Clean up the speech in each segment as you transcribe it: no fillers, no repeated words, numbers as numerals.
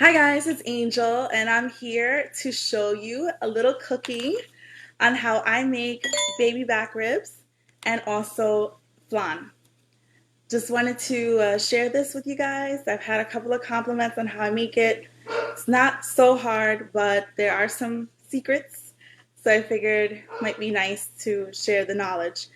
Hi guys, it's Angel, and I'm here to show you a little cooking on how I make baby back ribs and also flan. Just wanted to share this with you guys. I've had a couple of compliments on how I make it. It's not so hard, but there are some secrets, so I figured it might be nice to share the knowledge.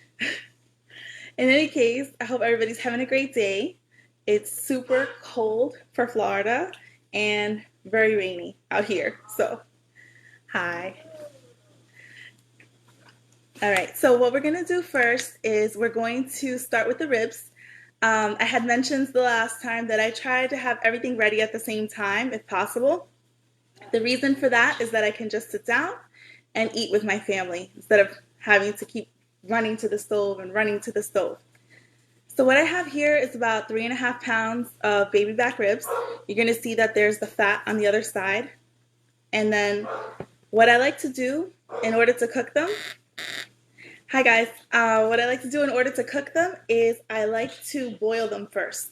In any case, I hope everybody's having a great day. It's super cold for Florida and very rainy out here. So, hi. All right, so what we're going to do first is we're going to start with the ribs. I had mentioned the last time that I try to have everything ready at the same time if possible. The reason for that is that I can just sit down and eat with my family instead of having to keep running to the stove and running to the stove. So what I have here is about 3.5 pounds of baby back ribs. You're going to see that there's the fat on the other side. And then what I like to do in order to cook them, hi guys, what I like to do in order to cook them is I like to boil them first.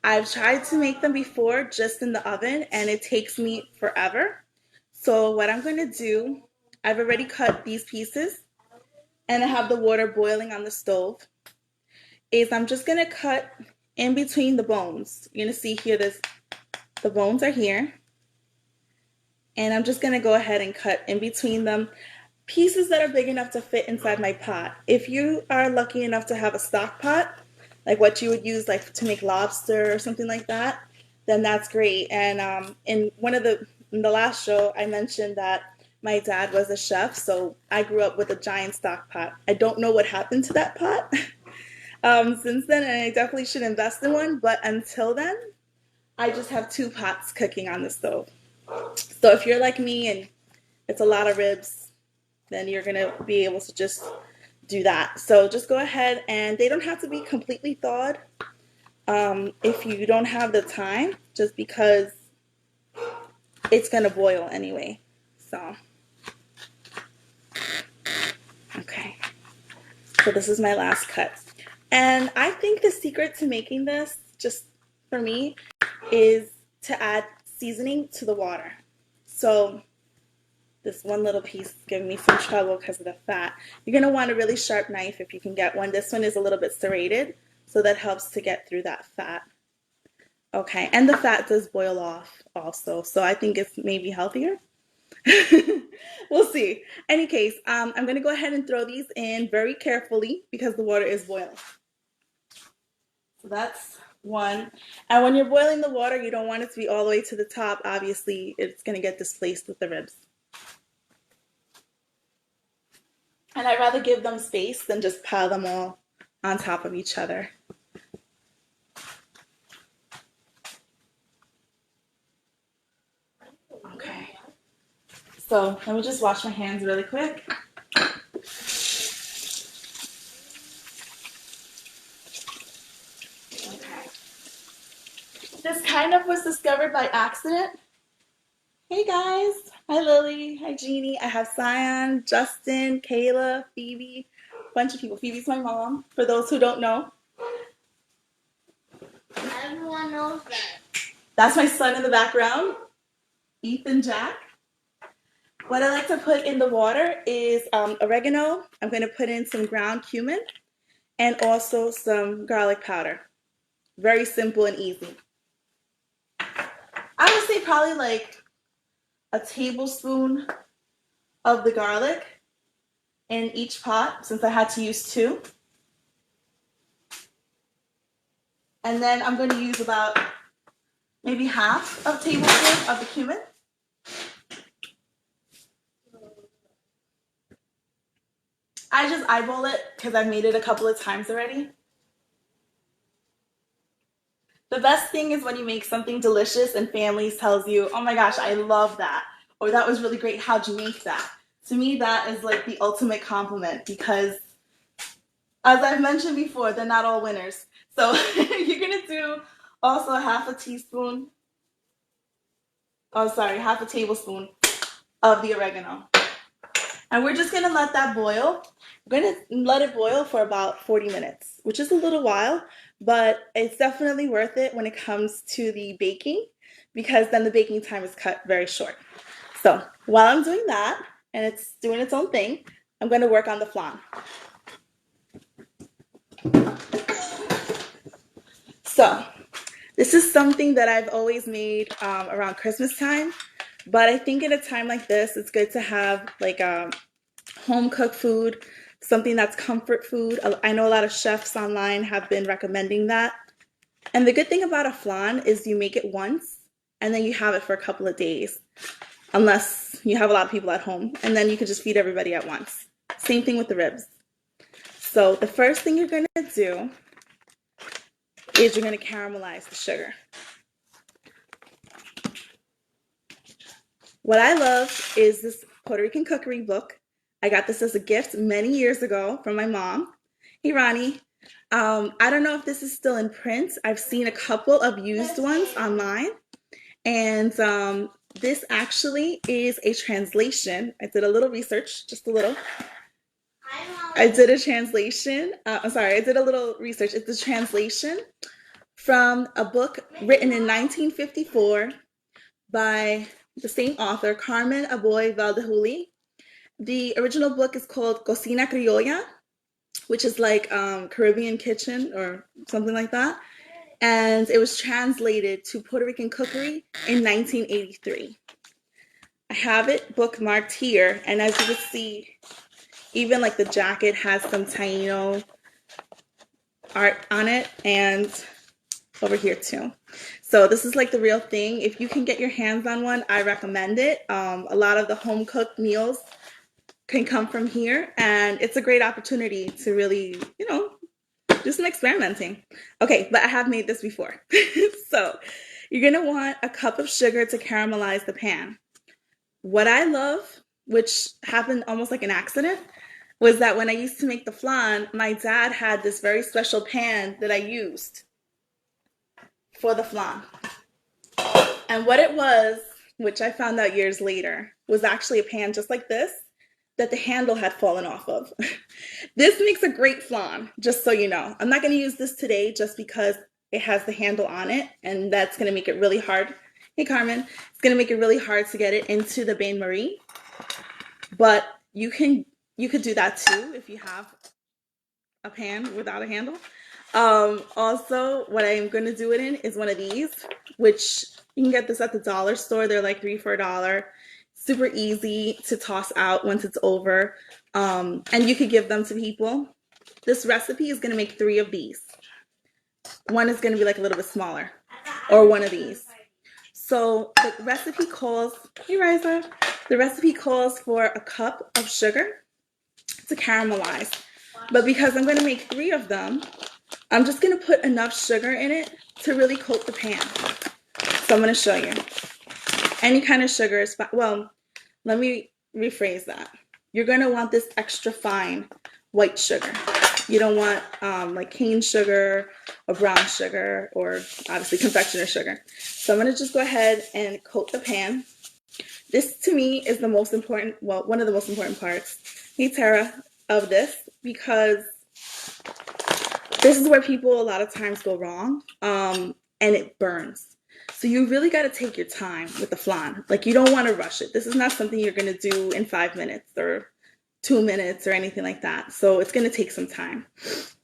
I've tried to make them before just in the oven and it takes me forever. So what I'm going to do, I've already cut these pieces and I have the water boiling on the stove. Is I'm just going to cut in between the bones. You're going to see here the bones are here. And I'm just going to go ahead and cut in between them pieces that are big enough to fit inside my pot. If you are lucky enough to have a stock pot, like what you would use like to make lobster or something like that, then that's great. And in the last show, I mentioned that my dad was a chef, so I grew up with a giant stock pot. I don't know what happened to that pot. Since then, and I definitely should invest in one, but until then, I just have two pots cooking on the stove. So if you're like me and it's a lot of ribs, then you're gonna be able to just do that. So just go ahead, and they don't have to be completely thawed if you don't have the time, just because it's gonna boil anyway. So, okay. So this is my last cut. And I think the secret to making this, just for me, is to add seasoning to the water. So this one little piece is giving me some trouble because of the fat. You're going to want a really sharp knife if you can get one. This one is a little bit serrated, so that helps to get through that fat. Okay, and the fat does boil off also, so I think it's maybe healthier. We'll see. Any case, I'm going to go ahead and throw these in very carefully because the water is boiling. So that's one. And when you're boiling the water, you don't want it to be all the way to the top. Obviously, it's going to get displaced with the ribs. And I'd rather give them space than just pile them all on top of each other. Okay. So let me just wash my hands really quick. Okay. This kind of was discovered by accident. Hey guys. Hi Lily. Hi Jeannie. I have Cyan, Justin, Kayla, Phoebe, a bunch of people. Phoebe's my mom, for those who don't know. Everyone knows that. That's my son in the background, Ethan Jack. What I like to put in the water is oregano. I'm going to put in some ground cumin and also some garlic powder. Very simple and easy. I would say probably like a tablespoon of the garlic in each pot since I had to use two. And then I'm going to use about maybe half a tablespoon of the cumin. I just eyeball it because I've made it a couple of times already. The best thing is when you make something delicious and families tells you, oh my gosh, I love that. Or that was really great. How'd you make that? To me, that is like the ultimate compliment because as I've mentioned before, they're not all winners. So you're going to do also half a teaspoon, half a tablespoon of the oregano. And we're just going to let that boil. We're going to let it boil for about 40 minutes, which is a little while, but it's definitely worth it when it comes to the baking because then the baking time is cut very short. So while I'm doing that and it's doing its own thing, I'm going to work on the flan. So this is something that I've always made around Christmas time, but I think at a time like this, it's good to have like home cooked food, something that's comfort food. I know a lot of chefs online have been recommending that. And the good thing about a flan is you make it once and then you have it for a couple of days, unless you have a lot of people at home, and then you can just feed everybody at once. Same thing with the ribs. So the first thing you're going to do is you're going to caramelize the sugar. What I love is this Puerto Rican cookery book. I got this as a gift many years ago from my mom. Hey, Ronnie. I don't know if this is still in print. I've seen a couple of used ones online. And this actually is a translation. I did a little research, just a little. I did a translation. I did a little research. It's a translation from a book written in 1954 by the same author, Carmen Aboy Valdehuli. The original book is called Cocina Criolla, which is like Caribbean kitchen or something like that. And it was translated to Puerto Rican cookery in 1983. I have it bookmarked here, and as you can see, even like the jacket has some Taino art on it, and over here too. So this is like the real thing. If you can get your hands on one, I recommend it. A lot of the home cooked meals can come from here, and it's a great opportunity to really, do some experimenting. Okay, but I have made this before. So you're gonna want a cup of sugar to caramelize the pan. What I love, which happened almost like an accident, was that when I used to make the flan, my dad had this very special pan that I used for the flan. And what it was, which I found out years later, was actually a pan just like this that the handle had fallen off of. This makes a great flan, just so you know. I'm not going to use this today just because it has the handle on it, and that's going to make it really hard. Hey, Carmen. It's going to make it really hard to get it into the bain-marie. But you could do that too if you have a pan without a handle. Also, what I'm going to do it in is one of these, which you can get this at the dollar store. They're like 3 for $1. Super easy to toss out once it's over. And you could give them to people. This recipe is going to make 3 of these. One is going to be like a little bit smaller, or one of these. So the recipe calls, hey Riza, the recipe calls for a cup of sugar to caramelize. But because I'm going to make 3 of them, I'm just going to put enough sugar in it to really coat the pan. So I'm going to show you. Any kind of sugar is fine. Well, let me rephrase that. You're going to want this extra fine white sugar. You don't want like cane sugar or brown sugar or obviously confectioner sugar. So I'm going to just go ahead and coat the pan. This to me is the most important, well, one of the most important parts, hey Tara, of this, because this is where people a lot of times go wrong, and it burns. So you really got to take your time with the flan. Like, you don't want to rush it. This is not something you're going to do in 5 minutes or 2 minutes or anything like that. So it's going to take some time.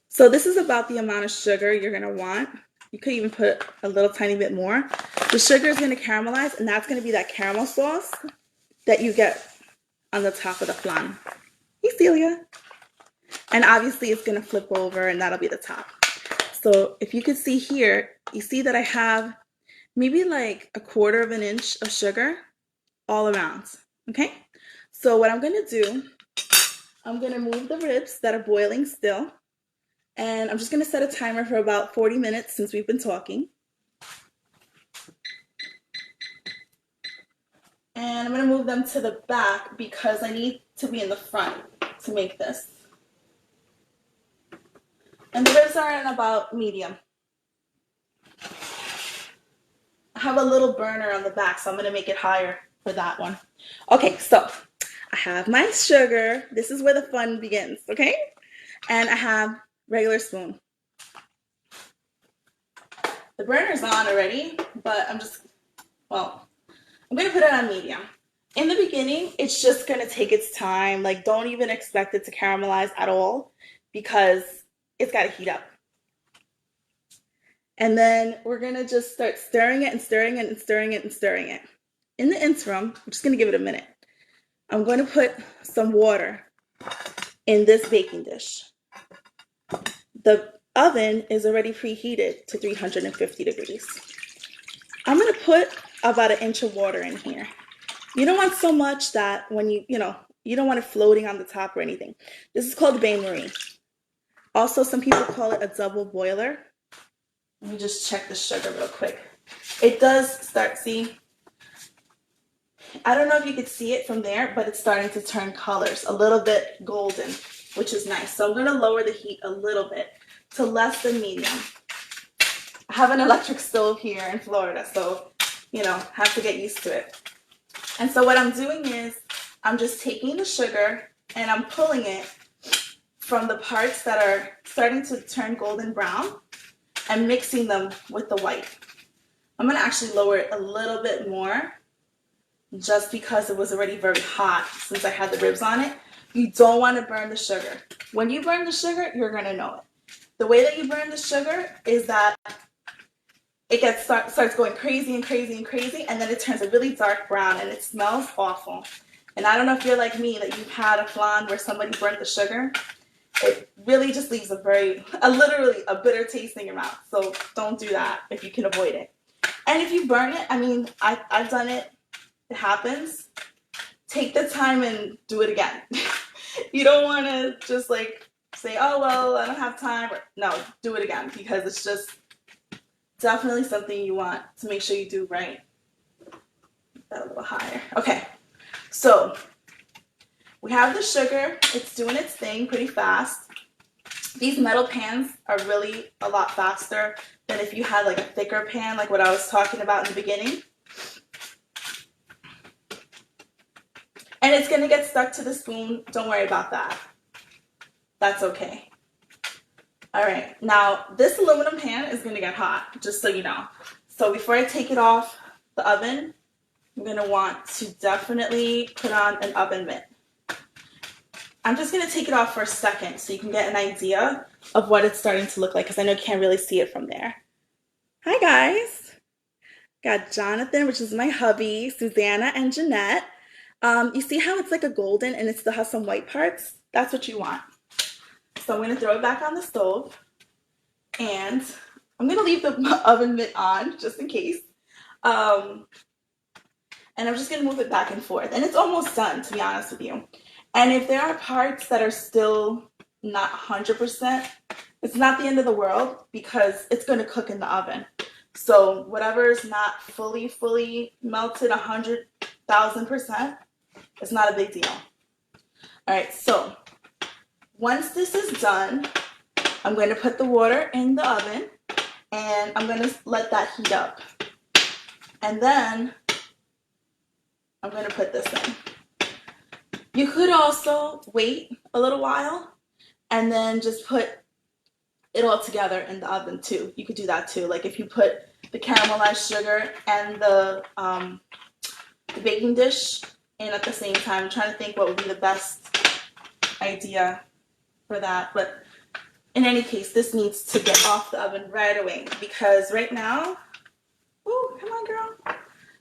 So this is about the amount of sugar you're going to want. You could even put a little tiny bit more. The sugar is going to caramelize, and that's going to be that caramel sauce that you get on the top of the flan. Hey, Celia. And obviously it's going to flip over, and that'll be the top. So if you could see here, you see that I have maybe like 1/4 of an inch of sugar all around. Okay? So what I'm going to do, I'm going to move the ribs that are boiling still. And I'm just going to set a timer for about 40 minutes since we've been talking. And I'm going to move them to the back because I need to be in the front to make this. And the ribs are in about medium. I have a little burner on the back, so I'm going to make it higher for that one. Okay, so I have my sugar. This is where the fun begins, okay? And I have regular spoon. The burner's on already, but I'm just well, I'm gonna put it on medium. In the beginning, it's just gonna take its time. Like, don't even expect it to caramelize at all because it's gotta heat up. And then we're gonna just start stirring it and stirring it and stirring it and stirring it. In the interim, I'm just gonna give it a minute. I'm going to put some water in this baking dish. The oven is already preheated to 350 degrees. I'm going to put about an inch of water in here. You don't want so much that when you don't want it floating on the top or anything. This is called bain marie. Also, some people call it a double boiler. Let me just check the sugar real quick. It does start, see, I don't know if you could see it from there, but it's starting to turn colors, a little bit golden, which is nice. So I'm going to lower the heat a little bit to less than medium. I have an electric stove here in Florida, so, have to get used to it. And so what I'm doing is I'm just taking the sugar and I'm pulling it from the parts that are starting to turn golden brown and mixing them with the white. I'm going to actually lower it a little bit more just because it was already very hot since I had the ribs on it. You don't want to burn the sugar. When you burn the sugar, you're going to know it. The way that you burn the sugar is that it starts going crazy and crazy and crazy, and then it turns a really dark brown, and it smells awful. And I don't know if you're like me, that you've had a flan where somebody burnt the sugar. It really just leaves literally a bitter taste in your mouth. So don't do that if you can avoid it. And if you burn it, I've done it. It happens. Take the time and do it again. You don't want to just say, oh, well, I don't have time. No, do it again because it's just definitely something you want to make sure you do right. That a little higher. Okay, so we have the sugar. It's doing its thing pretty fast. These metal pans are really a lot faster than if you had a thicker pan like what I was talking about in the beginning. And it's going to get stuck to the spoon. Don't worry about that. That's okay. All right. Now, this aluminum pan is going to get hot, just so you know. So before I take it off the oven, I'm going to want to definitely put on an oven mitt. I'm just going to take it off for a second so you can get an idea of what it's starting to look like because I know you can't really see it from there. Hi, guys. Got Jonathan, which is my hubby, Susanna, and Jeanette. You see how it's like a golden and it still has some white parts? That's what you want. So I'm going to throw it back on the stove and I'm going to leave the oven mitt on just in case. And I'm just going to move it back and forth. And it's almost done, to be honest with you. And if there are parts that are still not 100%, it's not the end of the world because it's going to cook in the oven. So whatever is not fully melted 100,000%, it's not a big deal. All right, so once this is done, I'm going to put the water in the oven and I'm going to let that heat up. And then I'm going to put this in. You could also wait a little while and then just put it all together in the oven too. You could do that too. Like if you put the caramelized sugar and the baking dish in at the same time. I'm trying to think what would be the best idea for that. But in any case, this needs to get off the oven right away because right now, oh, come on, girl.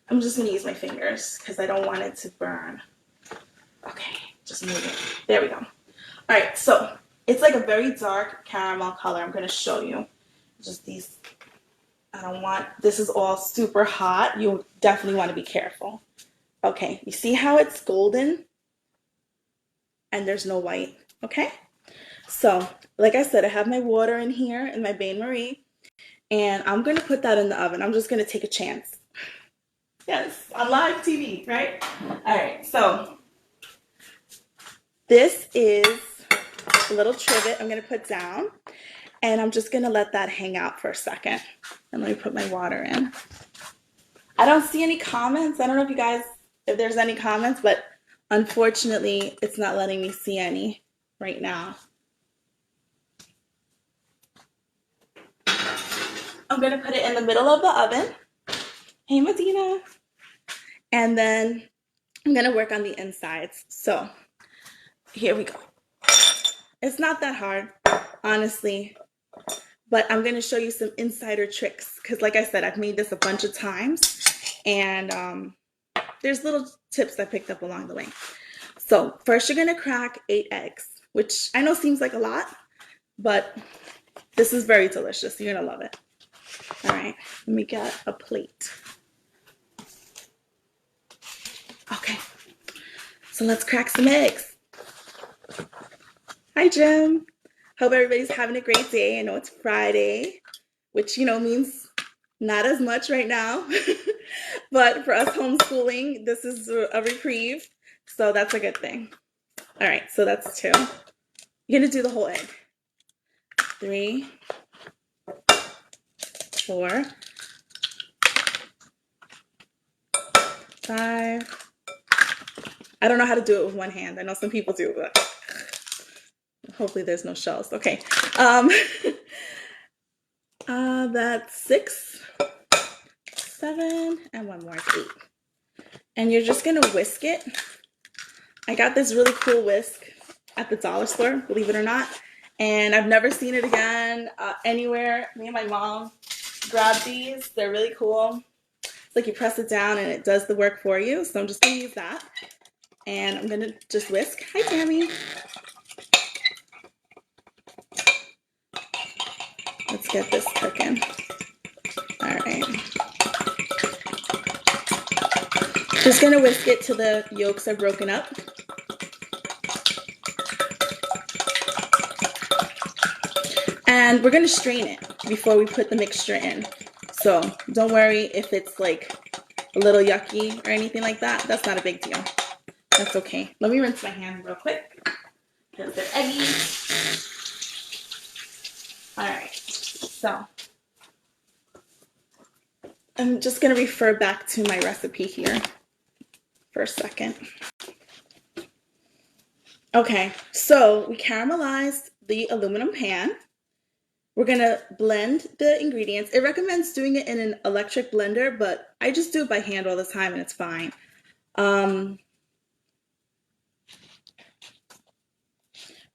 I'm just going to use my fingers because I don't want it to burn. Okay, just move it. There we go. All right, so it's like a very dark caramel color. I'm going to show you. Just these. This is all super hot. You definitely want to be careful. Okay, you see how it's golden? And there's no white, okay? So, like I said, I have my water in here in my bain marie. And I'm going to put that in the oven. I'm just going to take a chance. Yes, on live TV, right? All right, so this is a little trivet I'm going to put down. And I'm just going to let that hang out for a second. And let me put my water in. I don't see any comments. I don't know if there's any comments, but unfortunately, it's not letting me see any right now. I'm going to put it in the middle of the oven. Hey, Medina. And then I'm gonna work on the insides. So here we go. It's not that hard, honestly, but I'm gonna show you some insider tricks because like I said, I've made this a bunch of times and there's little tips I picked up along the way. So first you're gonna crack 8 eggs, which I know seems like a lot, but this is very delicious. You're gonna love it. All right, let me get a plate. Okay, so let's crack some eggs. Hi, Jim. Hope everybody's having a great day. I know it's Friday, which, means not as much right now. But for us homeschooling, this is a reprieve. So that's a good thing. All right, so that's 2. You're going to do the whole egg. 3, 4, 5. I don't know how to do it with one hand. I know some people do, but hopefully there's no shells. Okay. That's 6, 7, and one more is 8. And you're just gonna whisk it. I got this really cool whisk at the dollar store, believe it or not. And I've never seen it again anywhere. Me and my mom grabbed these. They're really cool. It's like you press it down and it does the work for you. So I'm just gonna use that. And I'm gonna just whisk. Hi, Tammy. Let's get this cooking. All right. Just gonna whisk it till the yolks are broken up. And we're gonna strain it before we put the mixture in. So don't worry if it's like a little yucky or anything like that. That's not a big deal. That's okay. Let me rinse my hand real quick because they're eggy. All right, so I'm just gonna refer back to my recipe here for a second. Okay, so we caramelized the aluminum pan. We're gonna blend the ingredients. It recommends doing it in an electric blender, but I just do it by hand all the time and it's fine.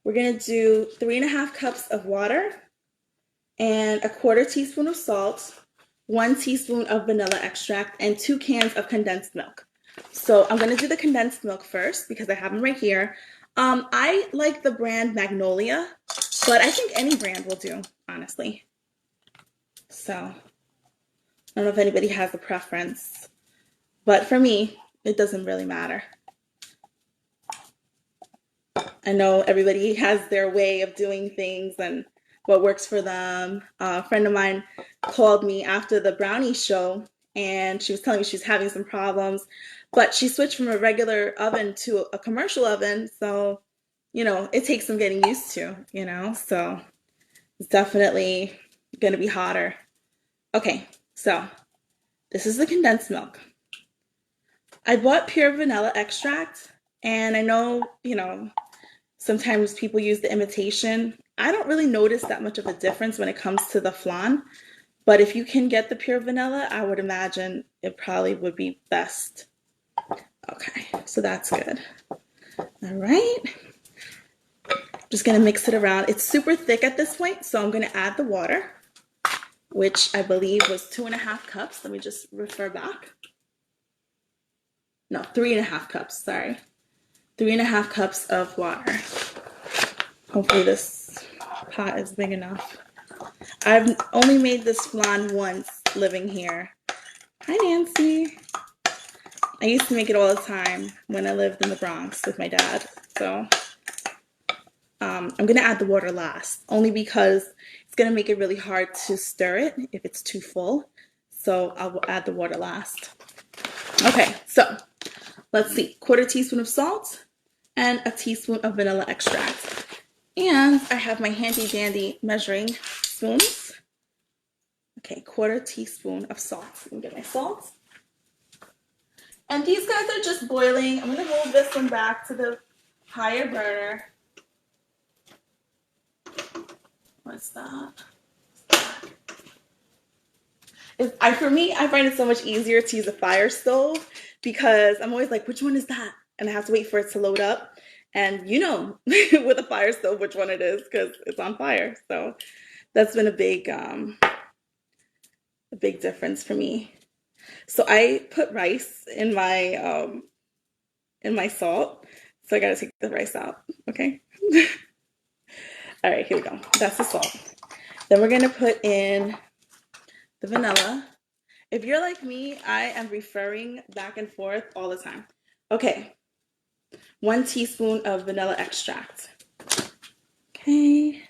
We're gonna do 3.5 cups of water and a 1/4 teaspoon of salt, 1 teaspoon of vanilla extract, and 2 cans of condensed milk. So I'm gonna do the condensed milk first because I have them right here. I like the brand Magnolia, but I think any brand will do, honestly. So I don't know if anybody has a preference, but for me, it doesn't really matter. I know everybody has their way of doing things and what works for them. A friend of mine called me after the brownie show and she was telling me she was having some problems, but she switched from a regular oven to a commercial oven. So, it takes some getting used to, so it's definitely going to be hotter. Okay, so this is the condensed milk. I bought pure vanilla extract and I know, sometimes people use the imitation. I don't really notice that much of a difference when it comes to the flan, but if you can get the pure vanilla, I would imagine it probably would be best. Okay, so that's good. All right. Just gonna mix it around. It's super thick at this point, so I'm gonna add the water, which I believe was 2.5 cups. Let me just refer back. No, 3.5 cups, sorry. 3.5 cups of water. Hopefully this pot is big enough. I've only made this flan once living here. Hi, Nancy. I used to make it all the time when I lived in the Bronx with my dad. So I'm going to add the water last, only because it's going to make it really hard to stir it if it's too full. So I'll add the water last. Okay, so let's see. 1/4 teaspoon of salt and a teaspoon of vanilla extract. And I have my handy dandy measuring spoons. Okay, 1/4 teaspoon of salt. Let me get my salt. And these guys are just boiling. I'm gonna move this one back to the higher burner. What's that? For me, I find it so much easier to use a fire stove because I'm always like, which one is that? And I have to wait for it to load up. And you know, with a fire stove, which one it is because it's on fire. So that's been a big difference for me. So I put rice in my salt. So I gotta take the rice out. Okay. All right, here we go. That's the salt. Then we're gonna put in the vanilla. If you're like me, I am referring back and forth all the time. Okay, 1 teaspoon of vanilla extract. Okay,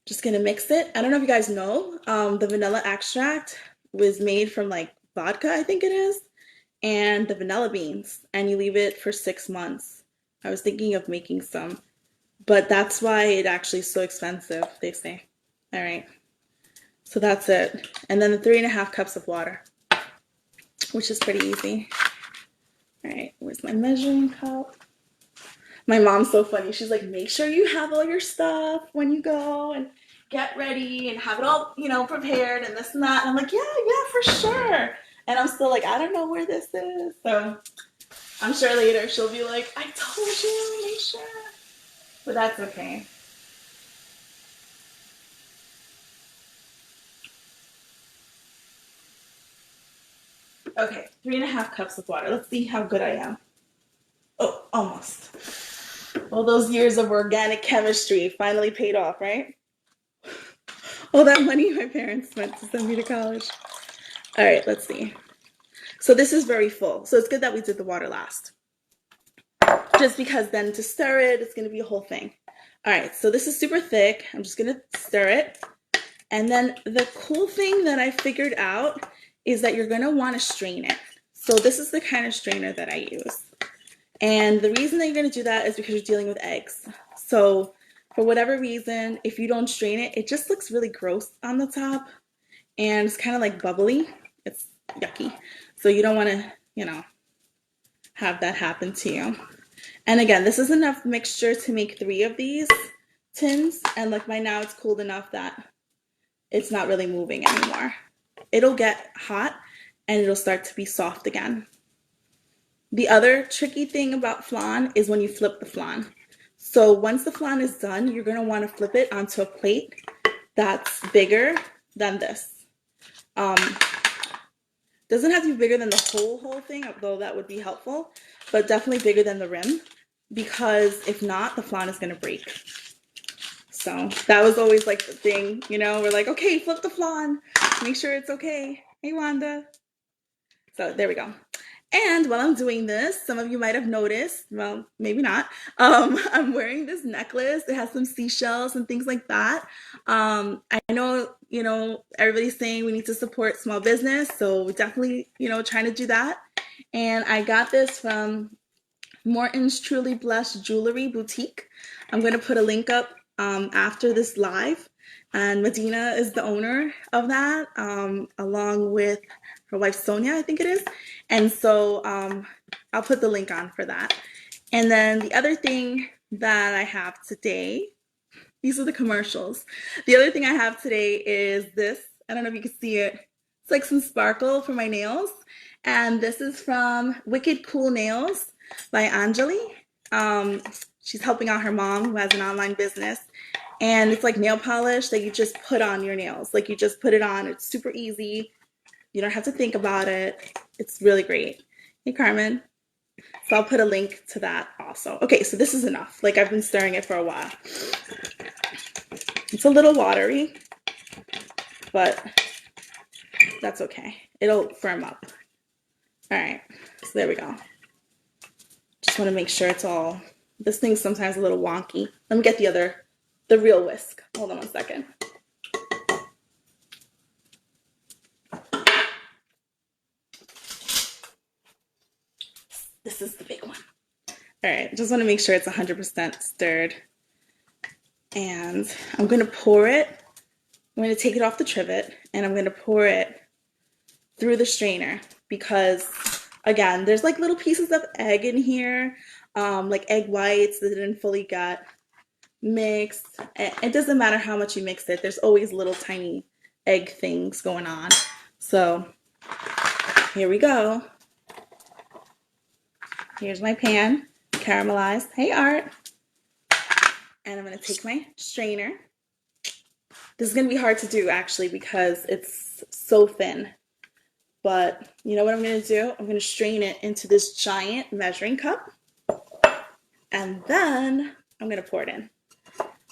just gonna mix it. I don't know if you guys know, the vanilla extract was made from like vodka, I think it is, and the vanilla beans, and you leave it for 6 months. I was thinking of making some, but that's why it actually is so expensive, they say. All right, so that's it. And then the 3.5 cups of water, which is pretty easy. All right, where's my measuring cup? My mom's so funny. She's like, make sure you have all your stuff when you go and get ready and have it all, prepared and this and that. And I'm like, yeah, for sure. And I'm still like, I don't know where this is. So I'm sure later she'll be like, I told you, make sure. But that's okay. Okay, 3.5 cups of water. Let's see how good I am. Oh, almost. All those years of organic chemistry finally paid off, right? All that money my parents spent to send me to college. All right, let's see. So this is very full. So it's good that we did the water last. Just because then to stir it, it's going to be a whole thing. All right, so this is super thick. I'm just going to stir it. And then the cool thing that I figured out is that you're going to want to strain it. So this is the kind of strainer that I use. And the reason that you're going to do that is because you're dealing with eggs. So for whatever reason, if you don't strain it, it just looks really gross on the top. And it's kind of like bubbly. It's yucky. So you don't want to, have that happen to you. And again, this is enough mixture to make 3 of these tins. And like by now it's cooled enough that it's not really moving anymore. It'll get hot and it'll start to be soft again. The other tricky thing about flan is when you flip the flan. So once the flan is done, you're going to want to flip it onto a plate that's bigger than this. Doesn't have to be bigger than the whole thing, although that would be helpful, but definitely bigger than the rim, because if not, the flan is going to break. So that was always like the thing, we're like, okay, flip the flan, make sure it's okay. Hey, Wanda. So there we go. And while I'm doing this, some of you might have noticed, well, maybe not, I'm wearing this necklace. It has some seashells and things like that. I know, everybody's saying we need to support small business, so we're definitely, trying to do that. And I got this from Morton's Truly Blessed Jewelry Boutique. I'm going to put a link up after this live. And Medina is the owner of that, along with her wife Sonia, I think it is. And so I'll put the link on for that. And then the other thing that I have today, these are the commercials. The other thing I have today is this. I don't know if you can see it. It's like some sparkle for my nails. And this is from Wicked Cool Nails by Anjali. She's helping out her mom who has an online business. And it's like nail polish that you just put on your nails. Like you just put it on. It's super easy. You don't have to think about it. It's really great. Hey, Carmen. So I'll put a link to that also. Okay, so this is enough. Like I've been stirring it for a while. It's a little watery, but that's okay. It'll firm up. All right, so there we go. Just want to make sure it's all, this thing's sometimes a little wonky. Let me get the real whisk. Hold on 1 second. This is the big one. All right, just want to make sure it's 100% stirred. And I'm going to pour it. I'm going to take it off the trivet and I'm going to pour it through the strainer because, again, there's like little pieces of egg in here, like egg whites that didn't fully get mixed. It doesn't matter how much you mix it. There's always little tiny egg things going on. So here we go. Here's my pan, caramelized. Hey, Art. And I'm going to take my strainer. This is going to be hard to do actually because it's so thin. But you know what I'm going to do? I'm going to strain it into this giant measuring cup. And then I'm going to pour it in.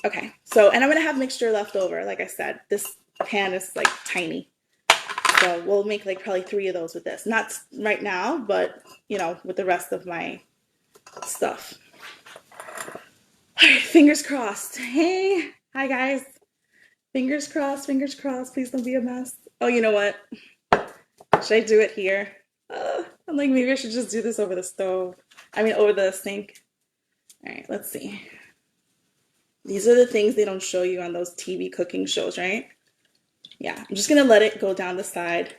Okay, so, and I'm going to have mixture left over. Like I said, this pan is like tiny. So we'll make like probably 3 of those with this. Not right now, but you know, with the rest of my stuff. All right, fingers crossed. Hey, hi guys. Fingers crossed, please don't be a mess. Oh, you know what? Should I do it here? I'm like, maybe I should just do this over the stove. I mean, over the sink. All right, let's see. These are the things they don't show you on those TV cooking shows, right? Yeah, I'm just gonna let it go down the side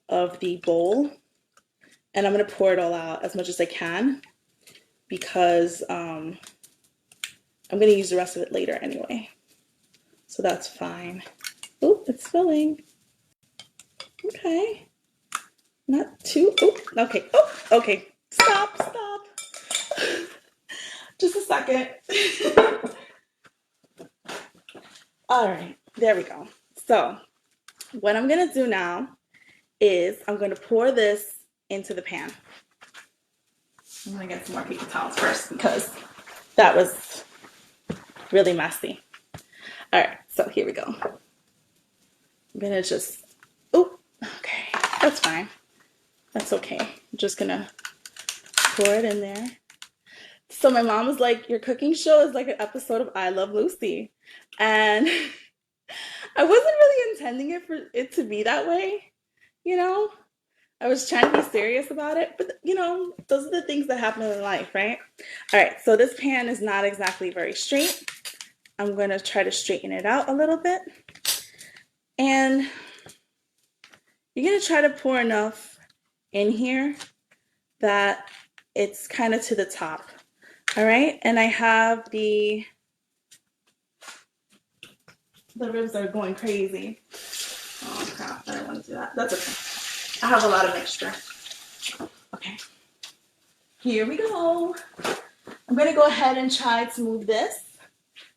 of the bowl. And I'm gonna pour it all out as much as I can because I'm gonna use the rest of it later anyway. So that's fine. Oh, it's filling. Okay. Not too, oh, okay. Oh, okay. Stop. Just a second. All right, there we go. So what I'm gonna do now is I'm gonna pour this into the pan. I'm gonna get some more paper towels first because that was really messy. All right, so here we go. I'm gonna just, oh, okay, that's fine. That's okay. I'm just gonna pour it in there. So my mom was like, your cooking show is like an episode of I Love Lucy. And I wasn't really intending it for it to be that way, you know? I was trying to be serious about it, but you know, those are the things that happen in life, right? All right, so this pan is not exactly very straight. I'm gonna try to straighten it out a little bit. And you're gonna try to pour enough in here that it's kind of to the top. All right, and I have the ribs are going crazy. Oh crap, I don't want to do that. That's okay. I have a lot of mixture. Okay, here we go. I'm gonna go ahead and try to move this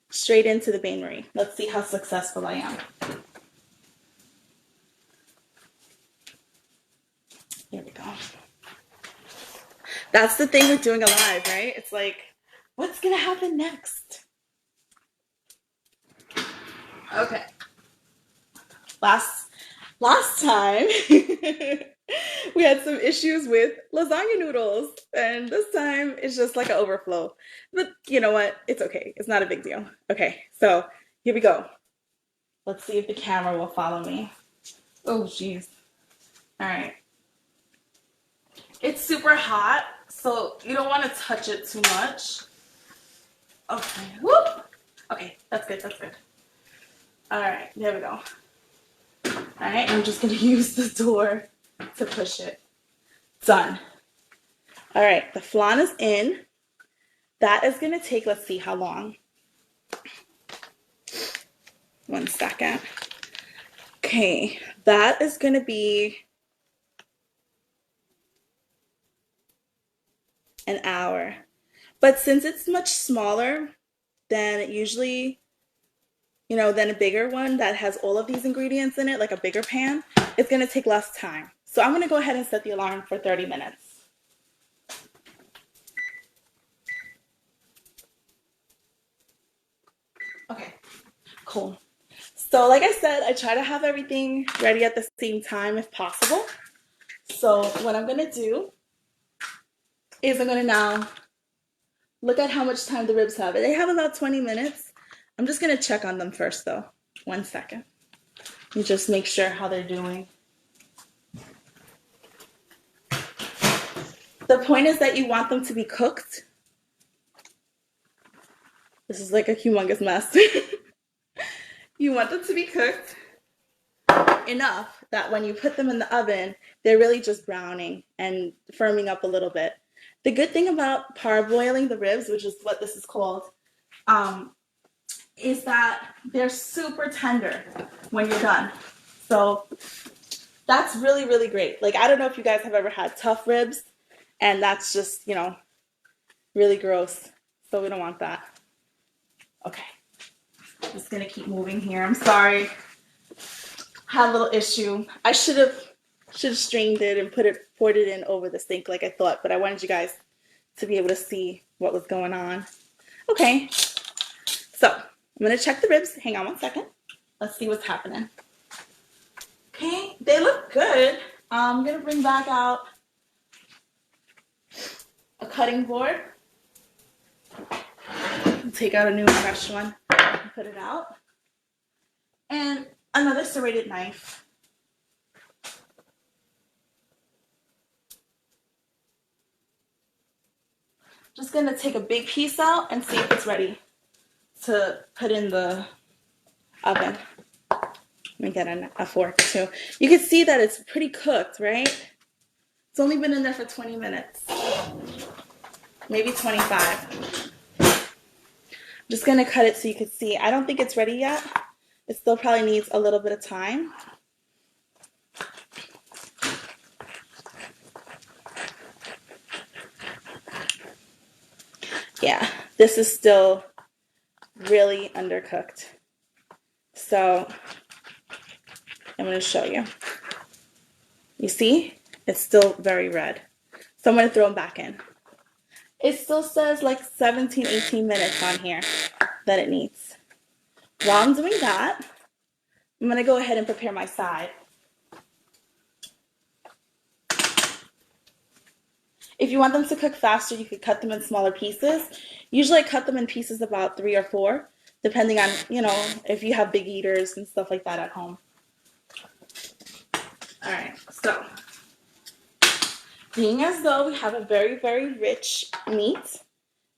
straight into the bain-marie. Let's see how successful I am. Here we go. That's the thing with doing a live, right? It's like, what's gonna happen next? Okay. Last time we had some issues with lasagna noodles, and this time it's just like an overflow. But you know what? It's okay. It's not a big deal. Okay, so here we go. Let's see if the camera will follow me. Oh, jeez. All right. It's super hot, so you don't want to touch it too much. Okay. Whoop. Okay, that's good. All right, there we go. All right, I'm just gonna use the door to push it. Done. All right, the flan is in. That is gonna take, let's see how long. 1 second. Okay, that is gonna be an hour. But since it's much smaller than it usually, you know, than a bigger one that has all of these ingredients in it, like a bigger pan, it's gonna take less time. So I'm gonna go ahead and set the alarm for 30 minutes. Okay, cool. So like I said, I try to have everything ready at the same time if possible. So what I'm gonna do is I'm gonna now look at how much time the ribs have. They have about 20 minutes. I'm just gonna check on them first though. 1 second. And just make sure how they're doing. The point is that you want them to be cooked. This is like a humongous mess. You want them to be cooked enough that when you put them in the oven, they're really just browning and firming up a little bit. The good thing about parboiling the ribs, which is what this is called, is that they're super tender when you're done. So that's really, really great. Like, I don't know if you guys have ever had tough ribs, and that's just, really gross. So we don't want that. Okay. I'm just gonna keep moving here. I'm sorry. Had a little issue. I should have strained it and poured it in over the sink like I thought, but I wanted you guys to be able to see what was going on. Okay. So I'm gonna check the ribs. Hang on one second. Let's see what's happening. Okay, they look good. I'm gonna bring back out a cutting board. Take out a new fresh one and put it out. And another serrated knife. Just gonna take a big piece out and see if it's ready to put in the oven. Let me get a fork too. You can see that it's pretty cooked, right? It's only been in there for 20 minutes, maybe 25. I'm just gonna cut it so you can see. I don't think it's ready yet. It still probably needs a little bit of time. Yeah, this is still really undercooked. So I'm going to show you. You see? It's still very red. So I'm going to throw them back in. It still says like 17, 18 minutes on here that it needs. While I'm doing that, I'm going to go ahead and prepare my side. If you want them to cook faster, you could cut them in smaller pieces. Usually I cut them in pieces about 3 or 4, depending on, if you have big eaters and stuff like that at home. All right, so being as though we have a very, very rich meat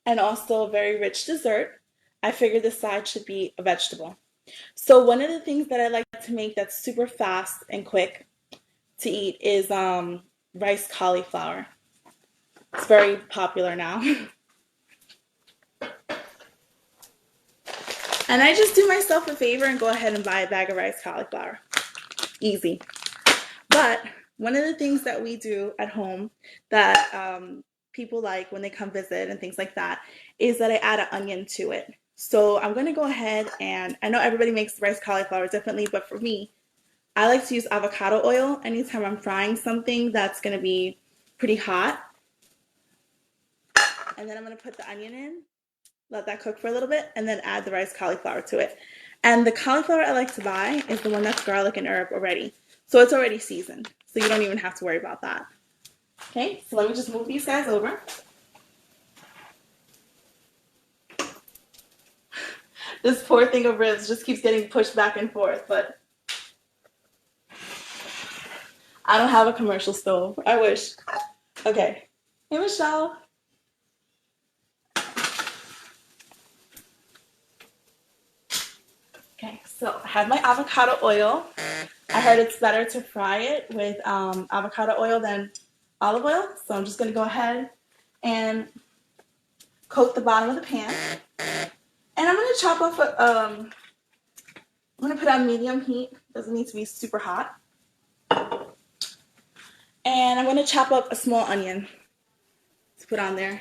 and also a very rich dessert, I figured the side should be a vegetable. So one of the things that I like to make that's super fast and quick to eat is rice cauliflower. It's very popular now. And I just do myself a favor and go ahead and buy a bag of rice cauliflower. Easy. But one of the things that we do at home that people like when they come visit and things like that is that I add an onion to it. So I'm going to go ahead and I know everybody makes rice cauliflower differently, but for me, I like to use avocado oil anytime I'm frying something that's going to be pretty hot. And then I'm going to put the onion in, let that cook for a little bit, and then add the rice cauliflower to it. And the cauliflower I like to buy is the one that's garlic and herb already. So it's already seasoned. So you don't even have to worry about that. Okay, so let me just move these guys over. This poor thing of ribs just keeps getting pushed back and forth, but I don't have a commercial stove. I wish. Okay. Hey, Michelle. Okay, so I have my avocado oil. I heard it's better to fry it with avocado oil than olive oil. So I'm just going to go ahead and coat the bottom of the pan. And I'm going to chop off I'm going to put on medium heat. Doesn't need to be super hot. And I'm going to chop up a small onion to put on there.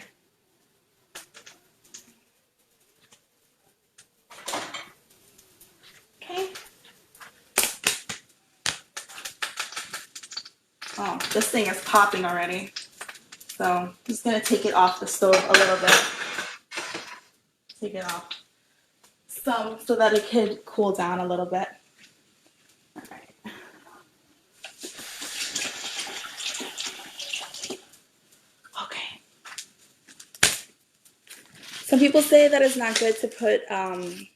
Okay. Oh, this thing is popping already. So I'm just going to take it off the stove a little bit. Take it off. So that it could cool down a little bit. All right. Okay. Some people say that it's not good to put a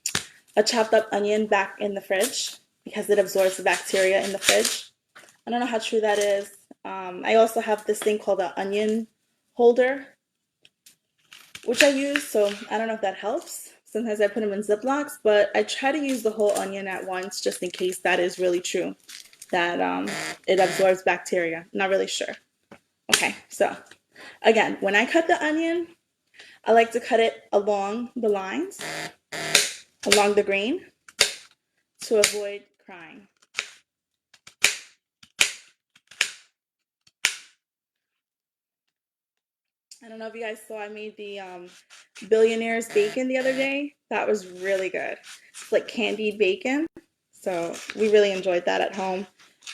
chopped up onion back in the fridge because it absorbs the bacteria in the fridge. I don't know how true that is. I also have this thing called an onion holder, which I use, so I don't know if that helps. Sometimes I put them in Ziplocs, but I try to use the whole onion at once just in case that is really true, that it absorbs bacteria. Not really sure. Okay, so again, when I cut the onion, I like to cut it along the lines. along the grain to avoid crying. I don't know if you guys saw, I made the billionaire's bacon the other day. That was really good. It's like candied bacon. So we really enjoyed that at home.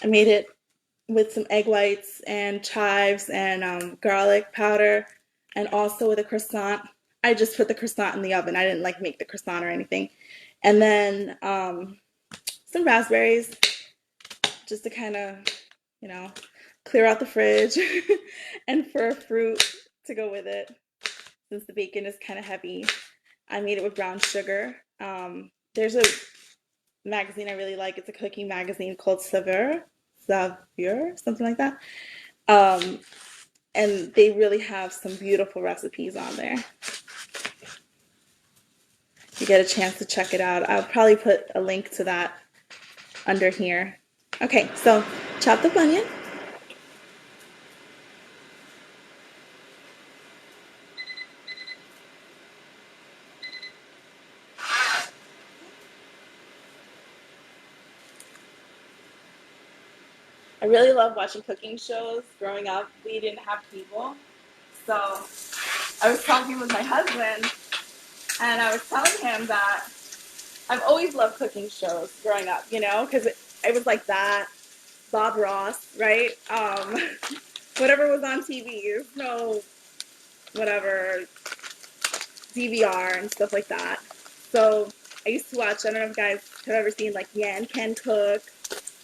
I made it with some egg whites and chives and garlic powder, and also with a croissant. I just put the croissant in the oven. I didn't like make the croissant or anything. And then some raspberries just to kind of, you know, clear out the fridge and for a fruit to go with it. Since the bacon is kind of heavy, I made it with brown sugar. There's a magazine I really like. It's a cooking magazine called Saveur, something like that. Um, and they really have some beautiful recipes on there. If you get a chance to check it out, I'll probably put a link to that under here. Okay, so chopped up onion. I really love watching cooking shows. Growing up, we didn't have cable. So I was talking with my husband, and I was telling him that I've always loved cooking shows growing up, because it was like that, Bob Ross, right? Whatever was on TV, there's no whatever DVR and stuff like that. So I used to watch. I don't know if you guys have ever seen like Yan Can Cook,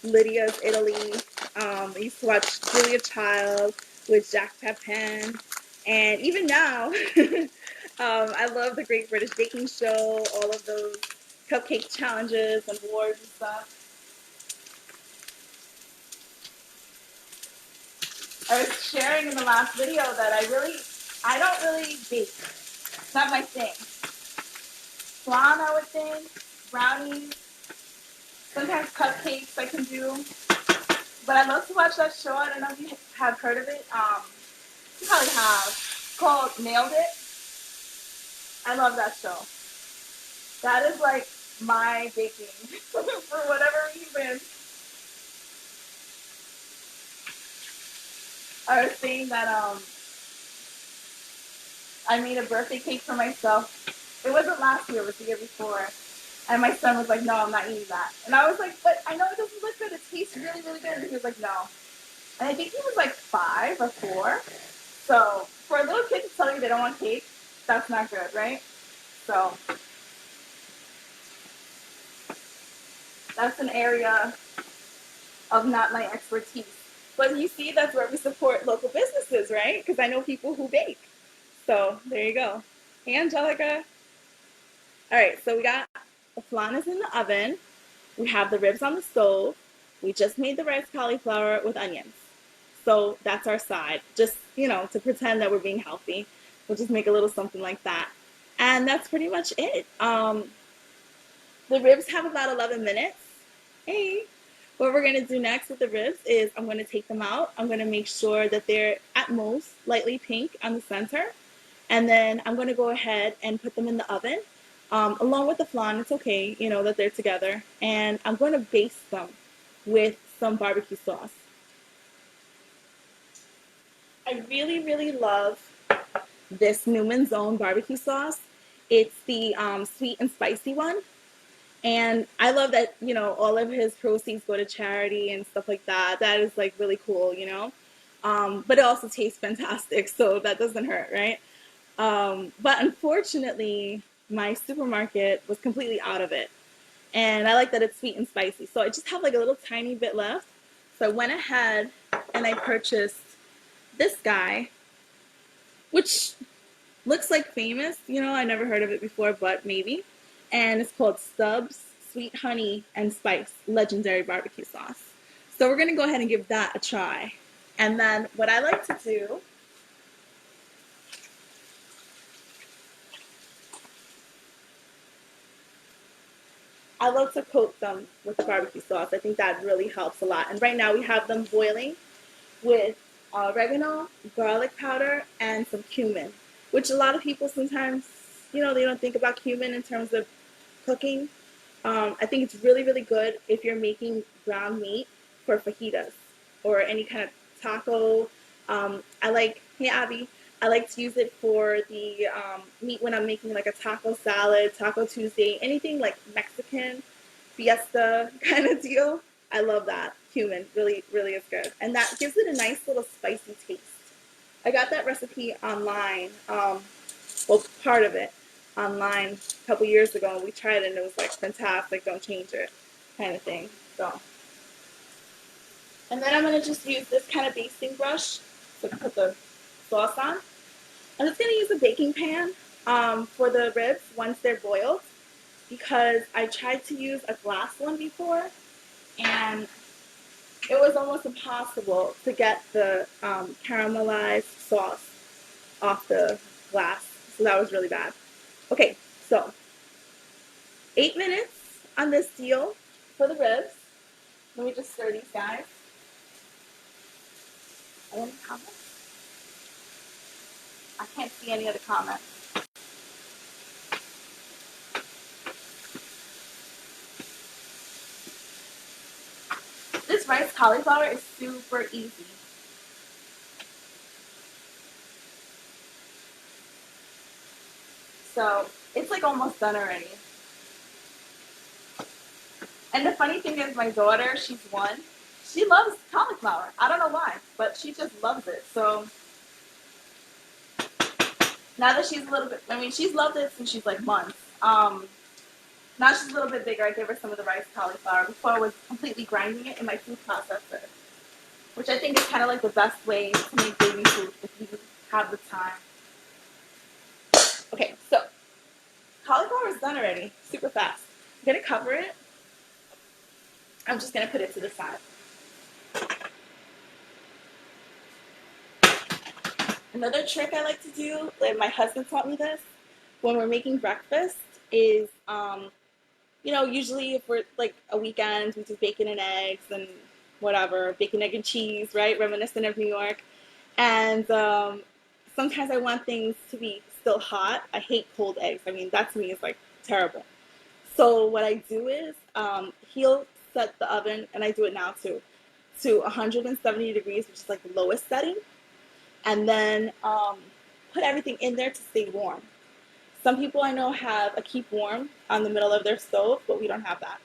Lydia's Italy. I used to watch Julia Child with Jack Pepin, and even now, I love the Great British Baking Show. All of those cupcake challenges and awards and stuff. I was sharing in the last video that I don't really bake. It's not my thing. Flan, I would think, brownies, sometimes cupcakes I can do. But I love to watch that show. I don't know if you have heard of it. You probably have. It's called Nailed It. I love that show. That is like my baking for whatever reason. I was saying that I made a birthday cake for myself. It wasn't last year, it was the year before. And my son was like, no, I'm not eating that. And I was like, but I know it doesn't look good. It tastes really, really good. And he was like, no. And I think he was like 5 or 4. So for a little kid to tell you they don't want cake, that's not good, right? So that's an area of not my expertise. But you see, that's where we support local businesses, right? Because I know people who bake. So there you go. Hey, Angelica. All right, so we got the flan is in the oven. We have the ribs on the stove. We just made the rice cauliflower with onions. So that's our side. Just, to pretend that we're being healthy. We'll just make a little something like that. And that's pretty much it. The ribs have about 11 minutes. Hey. What we're going to do next with the ribs is I'm going to take them out. I'm going to make sure that they're at most lightly pink on the center. And then I'm going to go ahead and put them in the oven. Along with the flan, it's okay, that they're together. And I'm going to baste them with some barbecue sauce. I really, really love this Newman's Own barbecue sauce. It's the sweet and spicy one. And I love that, all of his proceeds go to charity and stuff like that. That is like really cool. But it also tastes fantastic, so that doesn't hurt, right? But unfortunately, my supermarket was completely out of it. And I like that it's sweet and spicy. So I just have like a little tiny bit left. So I went ahead and I purchased this guy, which looks like famous. I never heard of it before, but maybe. And it's called Stubbs Sweet Honey and Spice Legendary Barbecue Sauce. So we're going to go ahead and give that a try. And then what I like to do, I love to coat them with the barbecue sauce. I think that really helps a lot. And right now we have them boiling with oregano, garlic powder, and some cumin, which a lot of people sometimes, they don't think about cumin in terms of cooking. I think it's really, really good if you're making ground meat for fajitas or any kind of taco. Hey Abby, I like to use it for the meat when I'm making like a taco salad, Taco Tuesday, anything like Mexican, fiesta kind of deal. I love that. Cumin really, really is good. And that gives it a nice little spicy taste. I got that recipe online, well, part of it online a couple years ago, and we tried it, and it was like fantastic. Don't change it, kind of thing. So, and then I'm gonna just use this kind of basting brush to put the sauce on. I'm just gonna use a baking pan for the ribs once they're boiled because I tried to use a glass one before, and it was almost impossible to get the caramelized sauce off the glass. So that was really bad. Okay, so 8 minutes on this deal for the ribs. Let me just stir these guys. Any comments? I can't see any other comments. This rice cauliflower is super easy. So it's like almost done already. And the funny thing is my daughter, she's 1. She loves cauliflower. I don't know why, but she just loves it. So now that she's a little bit, she's loved it since she's like months. Now she's a little bit bigger. I gave her some of the rice cauliflower. Before I was completely grinding it in my food processor, which I think is kind of like the best way to make baby food if you have the time. Okay, so cauliflower is done already, super fast. I'm gonna cover it. I'm just gonna put it to the side. Another trick I like to do, like my husband taught me this, when we're making breakfast is, usually if we're like a weekend, we do bacon and eggs and whatever, bacon, egg, and cheese, right? Reminiscent of New York. And sometimes I want things to be still hot. I hate cold eggs. That to me is like terrible. So what I do is he'll set the oven, and I do it now too, to 170 degrees, which is like the lowest setting, and then put everything in there to stay warm. Some people I know have a keep warm on the middle of their stove, but we don't have that.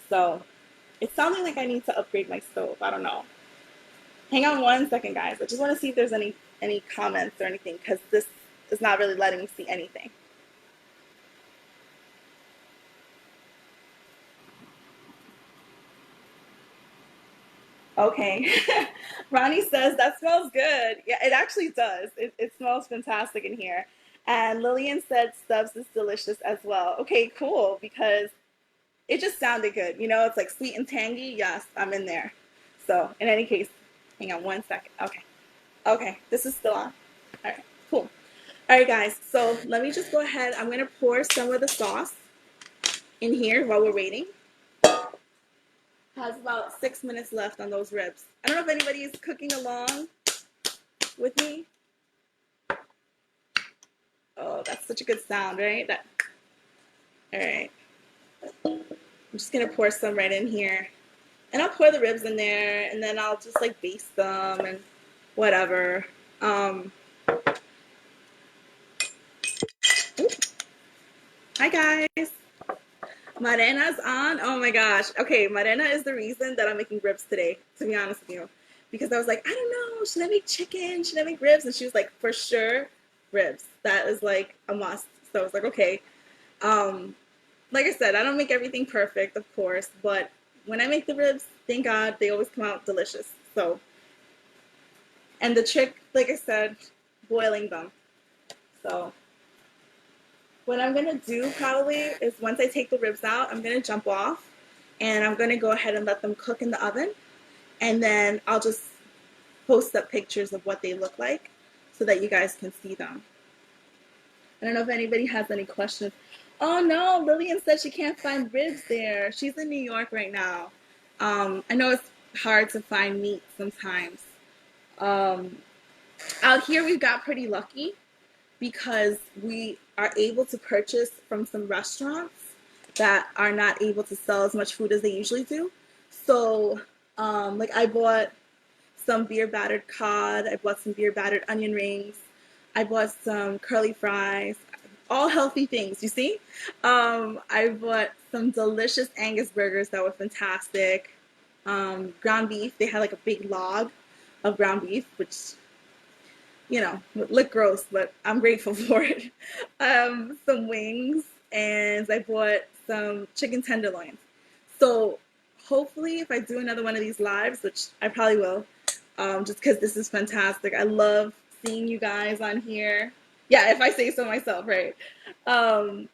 So it's sounding like I need to upgrade my stove. I don't know. Hang on 1 second, guys. I just want to see if there's any comments or anything because this is not really letting me see anything. Okay. Ronnie says, that smells good. Yeah, it actually does. It smells fantastic in here. And Lillian said, Stubbs is delicious as well. Okay, cool, because it just sounded good. It's like sweet and tangy. Yes, I'm in there. So, in any case, hang on 1 second. Okay. Okay, this is still on. All right, cool. All right, guys, so let me just go ahead. I'm going to pour some of the sauce in here while we're waiting. Has about 6 minutes left on those ribs. I don't know if anybody is cooking along with me. Oh, that's such a good sound, right? All right. I'm just going to pour some right in here. And I'll pour the ribs in there, and then I'll just like baste them and whatever. Hi, guys. Marena's on. Oh my gosh. Okay, Marena is the reason that I'm making ribs today, to be honest with you. Because I was like, I don't know, should I make chicken? Should I make ribs? And she was like, for sure, ribs. That is like a must. So I was like, okay. Like I said, I don't make everything perfect, of course, but when I make the ribs, thank God, they always come out delicious. So, and the trick, like I said, boiling them. So what I'm gonna do probably is once I take the ribs out, I'm gonna jump off and I'm gonna go ahead and let them cook in the oven. And then I'll just post up pictures of what they look like so that you guys can see them. I don't know if anybody has any questions. Oh no, Lillian said she can't find ribs there. She's in New York right now. I know it's hard to find meat sometimes. Out here we got pretty lucky because we are able to purchase from some restaurants that are not able to sell as much food as they usually do. So, like I bought some beer battered cod. I bought some beer battered onion rings. I bought some curly fries. All healthy things, you see? I bought some delicious Angus burgers that were fantastic. Ground beef. They had like a big log of ground beef, which look gross, but I'm grateful for it. Some wings, and I bought some chicken tenderloins. So hopefully, if I do another one of these lives, which I probably will, just because this is fantastic. I love seeing you guys on here. Yeah, if I say so myself, right? Um,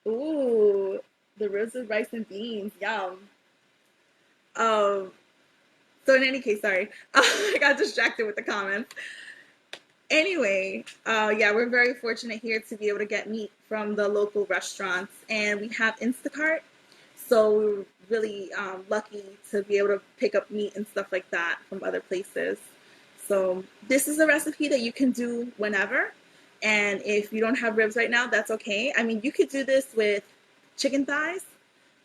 ooh, the ribs with rice and beans, yum. Um, so in any case, sorry, I got distracted with the comments. Anyway, yeah, we're very fortunate here to be able to get meat from the local restaurants, and we have Instacart, so we were really lucky to be able to pick up meat and stuff like that from other places. So this is a recipe that you can do whenever, and if you don't have ribs right now, that's okay. I mean, you could do this with chicken thighs.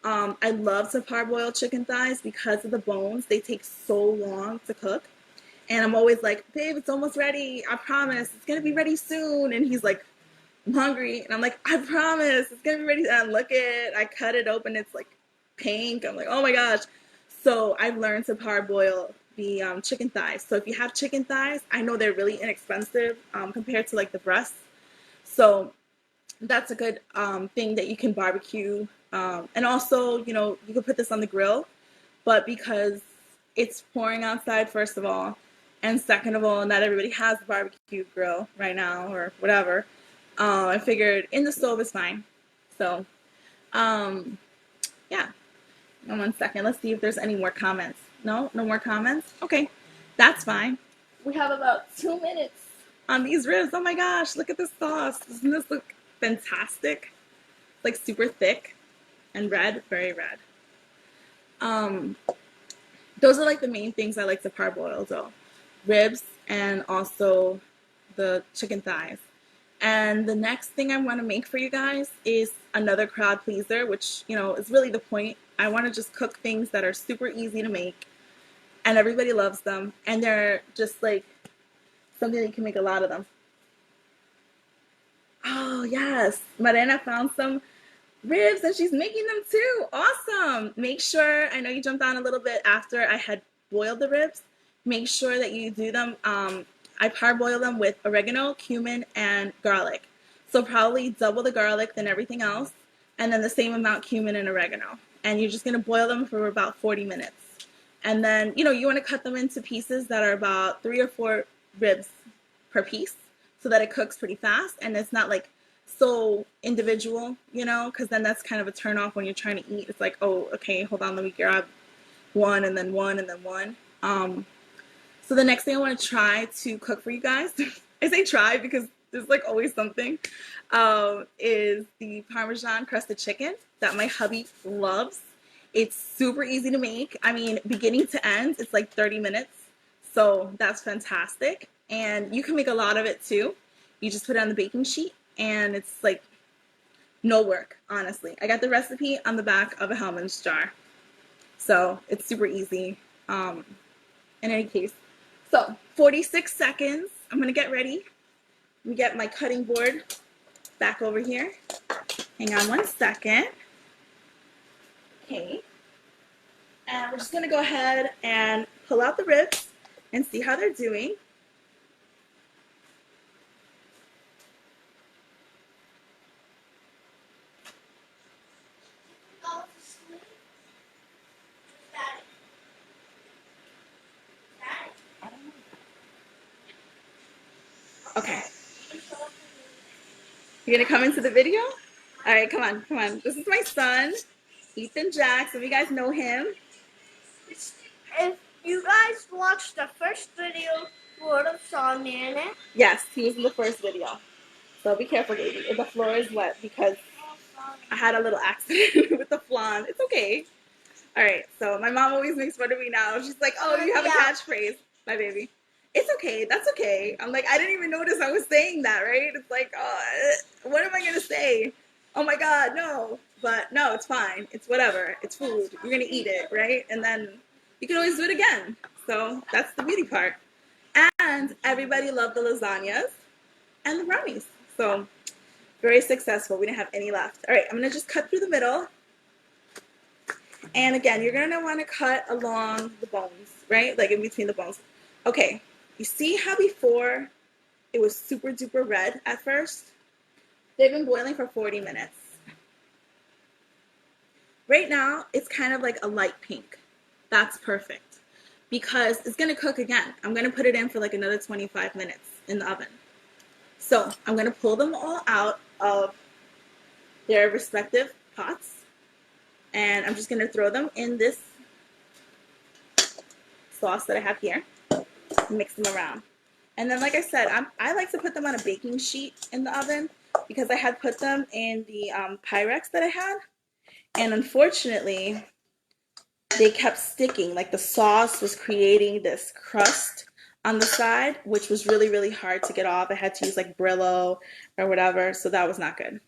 I love to parboil chicken thighs because of the bones. They take so long to cook. And I'm always like, babe, it's almost ready. I promise. It's going to be ready soon. And he's like, I'm hungry. And I'm like, I promise. It's going to be ready. And I look at it. I cut it open. It's like pink. I'm like, oh my gosh. So I've learned to parboil the chicken thighs. So if you have chicken thighs, I know they're really inexpensive compared to like the breasts. So that's a good thing that you can barbecue. And also, you can put this on the grill. But because it's pouring outside, first of all, and second of all, not everybody has a barbecue grill right now or whatever. I figured in the stove is fine. So, yeah. And 1 second. Let's see if there's any more comments. No? No more comments? Okay. That's fine. We have about 2 minutes on these ribs. Oh my gosh. Look at this sauce. Doesn't this look fantastic? Like super thick and red. Very red. Those are like the main things I like to parboil though. Ribs and also the chicken thighs. And the next thing I want to make for you guys is another crowd pleaser, which, is really the point. I want to just cook things that are super easy to make and everybody loves them. And they're just like something that you can make a lot of them. Oh, yes. Marina found some ribs and she's making them too. Awesome. Make sure, I know you jumped on a little bit after I had boiled the ribs. Make sure that you do them. I parboil them with oregano, cumin, and garlic. So probably double the garlic than everything else, and then the same amount cumin and oregano. And you're just going to boil them for about 40 minutes. And then, you want to cut them into pieces that are about 3 or 4 ribs per piece so that it cooks pretty fast and it's not like so individual, because then that's kind of a turn off when you're trying to eat. It's like, oh, okay, hold on, let me grab one and then one and then one. So the next thing I want to try to cook for you guys, I say try because there's like always something, is the Parmesan crusted chicken that my hubby loves. It's super easy to make. I mean, beginning to end, it's like 30 minutes. So that's fantastic. And you can make a lot of it too. You just put it on the baking sheet and it's like no work, honestly. I got the recipe on the back of a Hellman's jar. So it's super easy. In any case. So 46 seconds. I'm going to get ready. Let me get my cutting board back over here. Hang on 1 second. Okay. And we're just going to go ahead and pull out the ribs and see how they're doing. Okay. You're gonna come into the video? All right, come on, come on. This is my son, Ethan Jack. Some of you guys know him. If you guys watched the first video, you would have saw me in it. Yes, he was in the first video. So be careful, baby. The floor is wet because I had a little accident with the flan. It's okay. All right, so my mom always makes fun of me now. She's like, oh, you have a catchphrase, my baby. It's okay. That's okay. I'm like, I didn't even notice I was saying that, right? It's like, oh, what am I going to say? oh my God, no. But no, it's fine. It's whatever. It's food. You're going to eat it, right? And then you can always do it again. So that's the beauty part. And everybody loved the lasagnas and the brownies. So very successful. We didn't have any left. All right, I'm going to just cut through the middle. And again, you're going to want to cut along the bones, right? Like in between the bones. Okay, you see how before it was super duper red at first? They've been boiling for 40 minutes. Right now, it's kind of like a light pink. That's perfect because it's going to cook again. I'm going to put it in for like another 25 minutes in the oven. So I'm going to pull them all out of their respective pots, and I'm just going to throw them in this sauce that I have here, mix them around. And then, like I said, I like to put them on a baking sheet in the oven because I had put them in the Pyrex that I had, and unfortunately, they kept sticking. Like the sauce was creating this crust on the side, which was really, really hard to get off. I had to use like Brillo or whatever, so that was not good.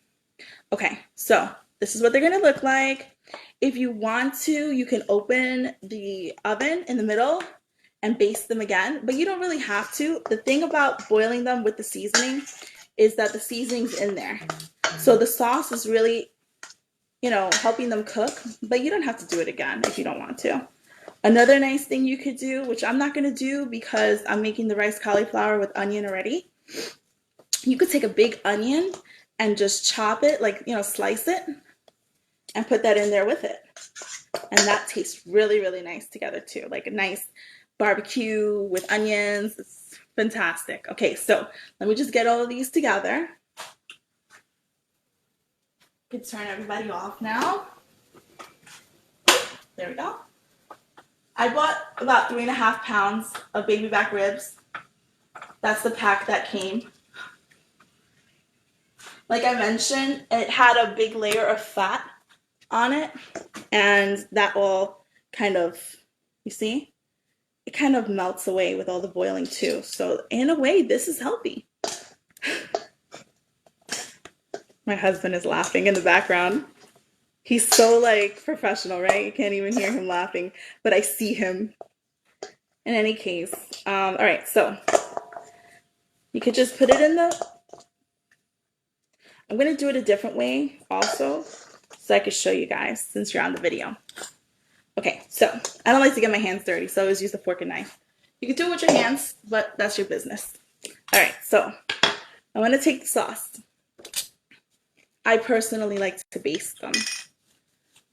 Okay, so this is what they're gonna look like. If you want to, you can open the oven in the middle and baste them again, but you don't really have to. The thing about boiling them with the seasoning is that the seasoning's in there. So the sauce is really, helping them cook, but you don't have to do it again if you don't want to. Another nice thing you could do, which I'm not gonna do because I'm making the rice cauliflower with onion already, you could take a big onion and just chop it, like, slice it and put that in there with it. And that tastes really, really nice together too. Like a nice barbecue with onions. It's fantastic. Okay, so let me just get all of these together. I can turn everybody off now. There we go. I bought about 3.5 pounds of baby back ribs. That's the pack that came. Like I mentioned, it had a big layer of fat on it, and that all kind of, you see, it kind of melts away with all the boiling too. So in a way, this is healthy. My husband is laughing in the background. He's so like professional, right? You can't even hear him laughing, but I see him. In any case, all right, so you could just put it in the, I'm gonna do it a different way also, so I can show you guys since you're on the video. Okay, so I don't like to get my hands dirty, so I always use a fork and knife. You can do it with your hands, but that's your business. All right, so I want to take the sauce. I personally like to baste them.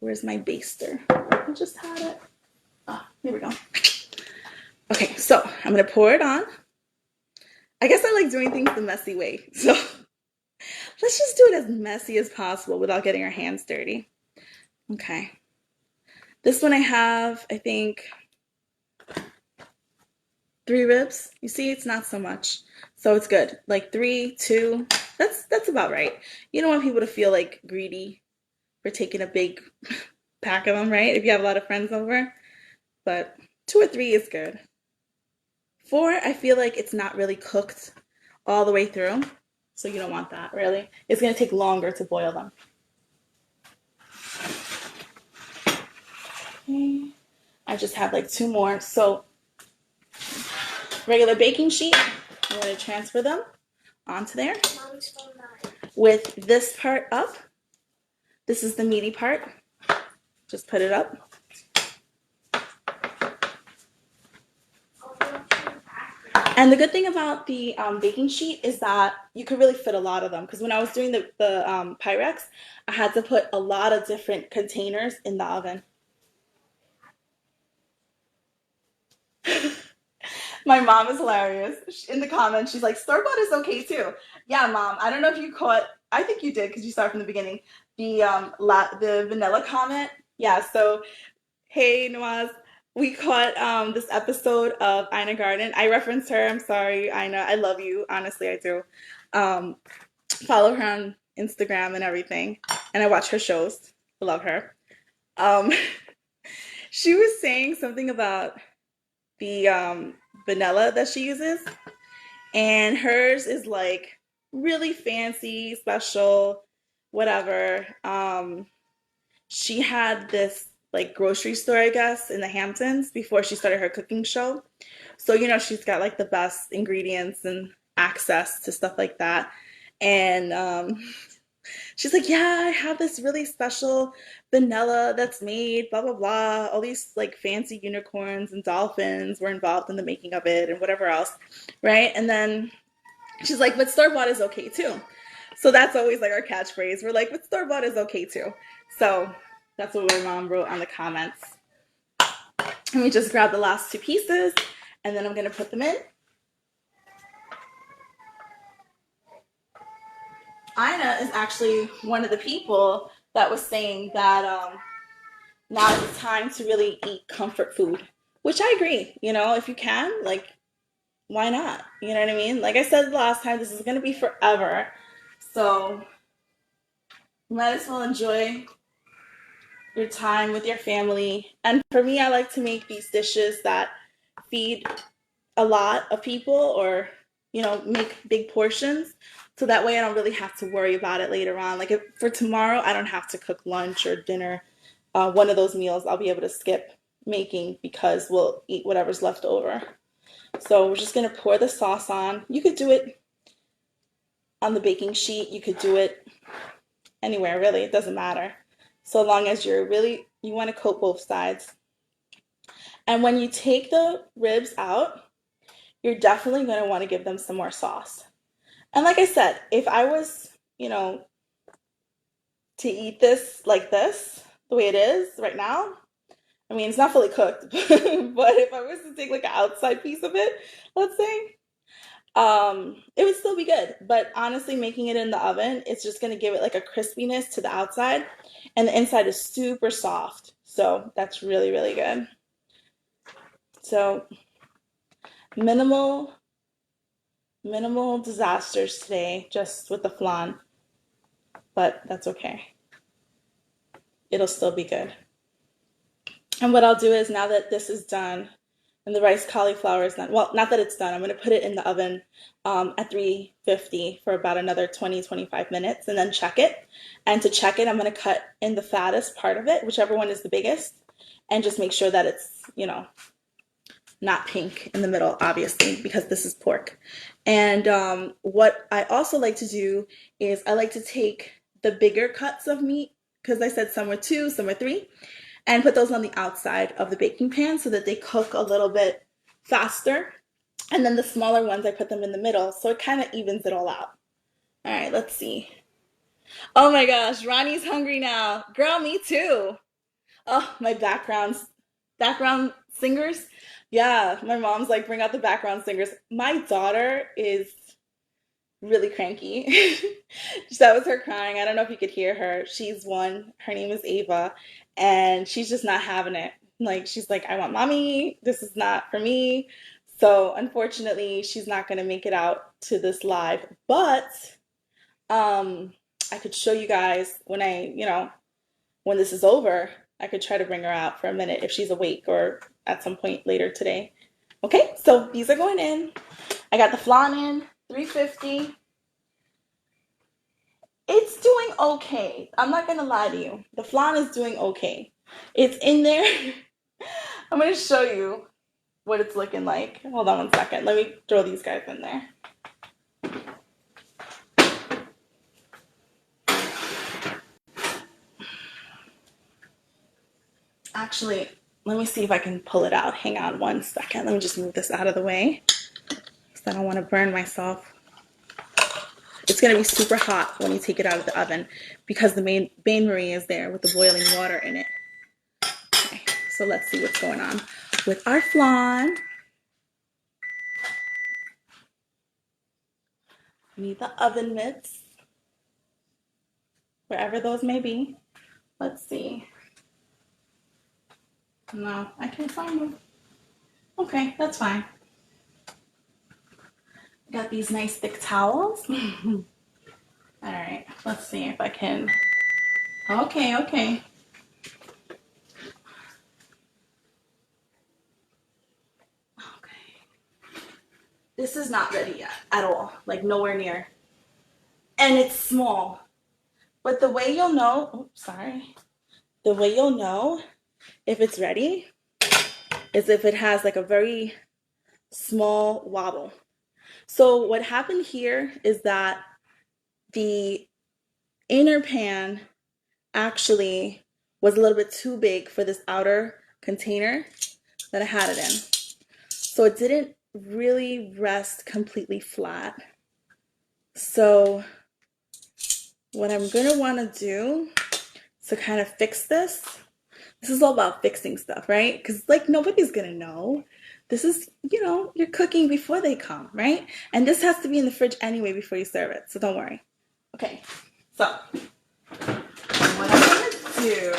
Where's my baster? I just had it. Oh, here we go. Okay, so I'm gonna pour it on. I guess I like doing things the messy way, so let's just do it as messy as possible without getting our hands dirty. Okay. This one I have, I think, 3 ribs. You see, it's not so much. So it's good. Like 3, 2, that's about right. You don't want people to feel like greedy for taking a big pack of them, right? If you have a lot of friends over. But 2 or 3 is good. 4, I feel like it's not really cooked all the way through. So you don't want that, really. It's going to take longer to boil them. Okay. I just have like 2 more. So regular baking sheet, I'm going to transfer them onto there with this part up. This is the meaty part. Just put it up. And the good thing about the baking sheet is that you could really fit a lot of them. Because when I was doing the Pyrex, I had to put a lot of different containers in the oven. My mom is hilarious. In the comments, she's like, store-bought is okay too. Yeah, Mom. I don't know if you caught, I think you did because you started from the beginning, the vanilla comment. Yeah, so, hey, Nawaz. We caught this episode of Ina Garden. I referenced her. I'm sorry, Ina. I love you. Honestly, I do. Follow her on Instagram and everything. And I watch her shows. I love her. She was saying something about the vanilla that she uses, and hers is like really fancy, special. whatever. She had this like grocery store, I guess, in the Hamptons before she started her cooking show. So, she's got like the best ingredients and access to stuff like that. And she's like, yeah, I have this really special vanilla that's made, blah, blah, blah. All these like fancy unicorns and dolphins were involved in the making of it and whatever else. Right. And then she's like, but store bought is okay too. So that's always like our catchphrase. We're like, but store bought is okay too. So that's what my mom wrote on the comments. Let me just grab the last two pieces and then I'm going to put them in. Ina is actually one of the people that was saying that now is the time to really eat comfort food, which I agree. If you can, like, why not? You know what I mean? Like I said the last time, this is going to be forever. So might as well enjoy your time with your family. And for me, I like to make these dishes that feed a lot of people or, make big portions. So that way I don't really have to worry about it later on. Like if, for tomorrow, I don't have to cook lunch or dinner. One of those meals I'll be able to skip making because we'll eat whatever's left over. So we're just going to pour the sauce on. You could do it on the baking sheet. You could do it anywhere, really. It doesn't matter. So long as you want to coat both sides. And when you take the ribs out, you're definitely going to want to give them some more sauce. And like I said, if I was, to eat this like this, the way it is right now, I mean, it's not fully cooked, but if I was to take like an outside piece of it, let's say, it would still be good. But honestly, making it in the oven, it's just going to give it like a crispiness to the outside, and the inside is super soft. So that's really, really good. So minimal, minimal disasters today, just with the flan, but that's okay. It'll still be good. And what I'll do is now that this is done and the rice cauliflower is done, well, not that it's done, I'm going to put it in the oven at 350 for about another 20-25 minutes and then check it. And to check it, I'm going to cut in the fattest part of it, whichever one is the biggest, and just make sure that it's, not pink in the middle, obviously, because this is pork. And what I also like to do is I like to take the bigger cuts of meat, because I said some were 2, some were 3, and put those on the outside of the baking pan so that they cook a little bit faster. And then the smaller ones, I put them in the middle, so it kind of evens it all out. All right, let's see. Oh my gosh, Ronnie's hungry now. Girl, me too. Oh, my background singers. Yeah, my mom's like, bring out the background singers. My daughter is really cranky. That was her crying. I don't know if you could hear her. She's one. Her name is Ava, and she's just not having it. Like, she's like, I want mommy. This is not for me. So, unfortunately, she's not going to make it out to this live. But um, I could show you guys when this is over. I could try to bring her out for a minute if she's awake or at some point later today. Okay, so these are going in. I got the flan in, 350. It's doing okay. I'm not gonna lie to you. The flan is doing okay. It's in there. I'm gonna show you what it's looking like. Hold on one second. Let me throw these guys in there. Actually, let me see if I can pull it out. Hang on one second. Let me just move this out of the way because I don't want to burn myself. It's going to be super hot when you take it out of the oven because the bain marie is there with the boiling water in it. Okay, so let's see what's going on with our flan. We need the oven mitts, wherever those may be. Let's see. No, I can't find them. Okay, that's fine. Got these nice thick towels. All right, let's see if I can. Okay, okay. Okay. This is not ready yet at all, like nowhere near. And it's small. But the way you'll know, oops, sorry, the way you'll know if it's ready is if it has like a very small wobble. So what happened here is that the inner pan actually was a little bit too big for this outer container that I had it in. So it didn't really rest completely flat. So what I'm gonna wanna do to kind of fix this is all about fixing stuff, right? Because like nobody's gonna know. This is, you're cooking before they come, right? And this has to be in the fridge anyway before you serve it, so don't worry. Okay, so what I'm gonna do,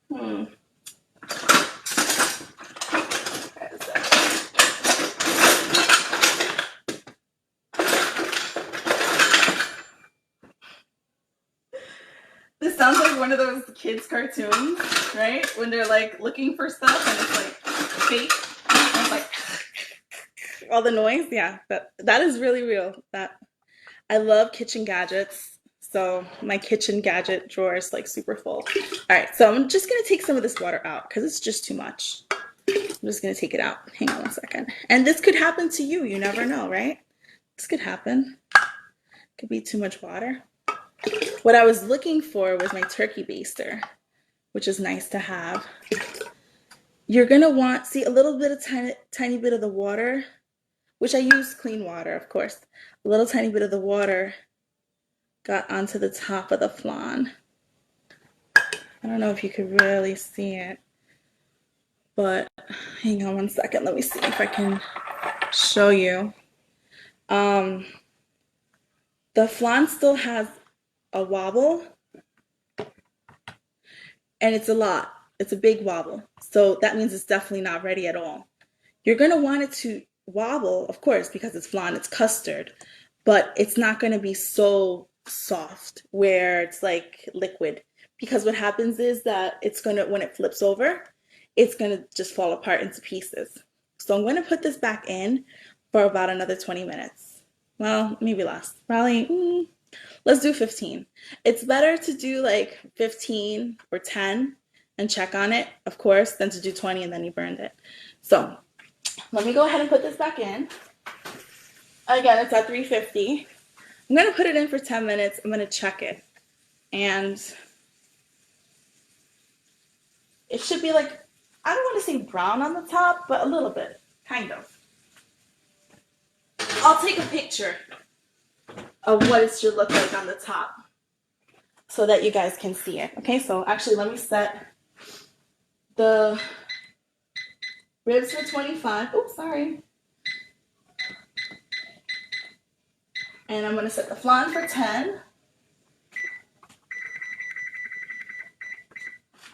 where is it? This sounds like one of those kids' cartoons, right? When they're like looking for stuff and it's like fake. And it's like all the noise. Yeah, that is really real. That I love kitchen gadgets. So my kitchen gadget drawer is like super full. All right, so I'm just gonna take some of this water out because it's just too much. I'm just gonna take it out. Hang on one second. And this could happen to you. You never know, right? This could happen. Could be too much water. What I was looking for was my turkey baster, which is nice to have. You're gonna want, see, a little bit of tiny bit of the water, which I use clean water, of course. A little tiny bit of the water got onto the top of the flan. I don't know if you could really see it, but hang on one second. Let me see if I can show you. The flan still has a wobble, and it's a lot. It's a big wobble. So that means it's definitely not ready at all. You're going to want it to wobble, of course, because it's flan, it's custard, but it's not going to be so soft where it's like liquid. Because what happens is that it's going to, when it flips over, it's going to just fall apart into pieces. So I'm going to put this back in for about another 20 minutes. Well, maybe less. Probably, let's do 15. It's better to do like 15 or 10 and check on it, of course, than to do 20 and then you burned it. So let me go ahead and put this back in. Again, it's at 350. I'm going to put it in for 10 minutes. I'm going to check it. And it should be like, I don't want to say brown on the top, but a little bit, kind of. I'll take a picture of what it should look like on the top so that you guys can see it. Okay, so actually let me set the ribs for 25. Oh, sorry. And I'm going to set the flan for 10.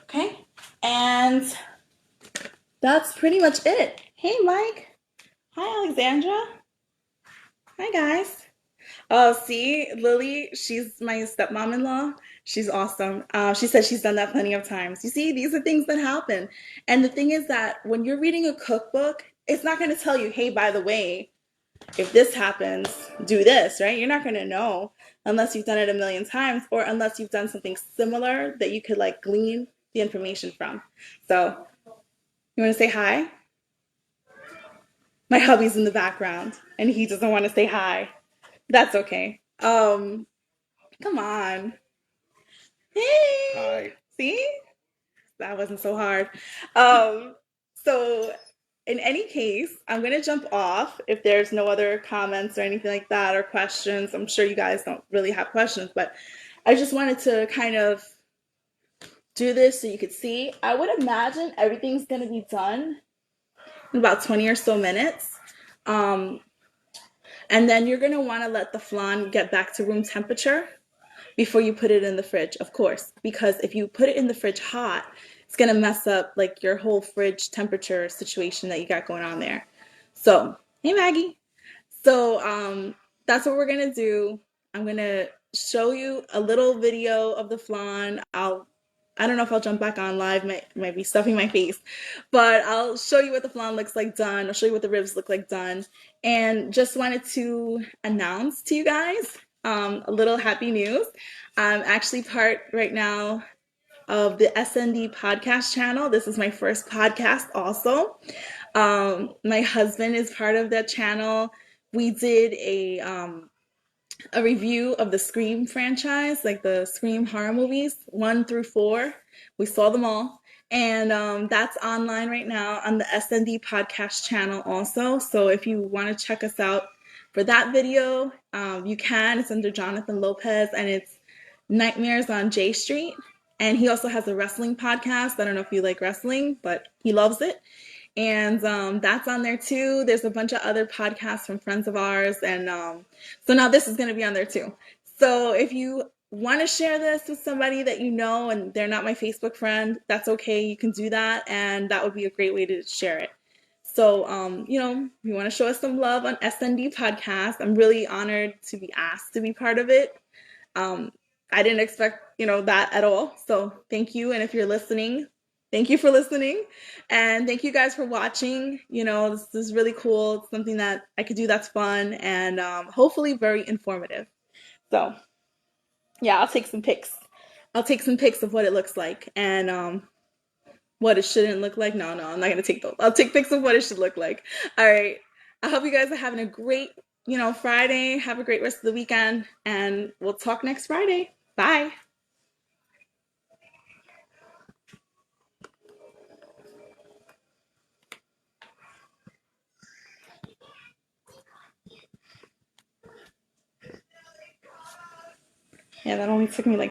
Okay, and that's pretty much it. Hey, Mike. Hi, Alexandra. Hi, guys. Oh, see, Lily, she's my stepmom-in-law. She's awesome. She said she's done that plenty of times. You see, these are things that happen. And the thing is that when you're reading a cookbook, it's not going to tell you, hey, by the way, if this happens, do this, right? You're not going to know unless you've done it a million times or unless you've done something similar that you could like glean the information from. So, you want to say hi? My hubby's in the background and he doesn't want to say hi. That's okay. Come on. Hey. Hi. See? That wasn't so hard. Um, so in any case, I'm going to jump off if there's no other comments or anything like that or questions. I'm sure you guys don't really have questions, but I just wanted to kind of do this so you could see. I would imagine everything's going to be done in about 20 or so minutes. And then you're going to want to let the flan get back to room temperature before you put it in the fridge, of course, because if you put it in the fridge hot, it's going to mess up like your whole fridge temperature situation that you got going on there. So, hey Maggie. So that's what we're going to do. I'm going to show you a little video of the flan. I'll I don't know if I'll jump back on live, might be stuffing my face, but I'll show you what the flan looks like done. I'll show you what the ribs look like done, and just wanted to announce to you guys a little happy news. I'm actually part right now of the SND podcast channel. This is my first podcast, also. My husband is part of that channel. We did a review of the Scream franchise, like the Scream horror movies, 1 through 4. We saw them all. And that's online right now on the SND podcast channel also. So if you want to check us out for that video, you can. It's under Jonathan Lopez, and it's Nightmares on J Street. And he also has a wrestling podcast. I don't know if you like wrestling, but he loves it. And that's on there too. There's a bunch of other podcasts from friends of ours. And so now this is going to be on there too. So if you want to share this with somebody that you know and they're not my Facebook friend, that's okay. You can do that. And that would be a great way to share it. So, if you want to show us some love on SND Podcast, I'm really honored to be asked to be part of it. Um, I didn't expect, that at all. So thank you. And if you're listening, thank you for listening. And thank you guys for watching. This is really cool. It's something that I could do that's fun and hopefully very informative. So yeah, I'll take some pics. I'll take some pics of what it looks like and what it shouldn't look like. No, I'm not going to take those. I'll take pics of what it should look like. All right. I hope you guys are having a great, Friday. Have a great rest of the weekend. And we'll talk next Friday. Bye. Yeah, that only took me like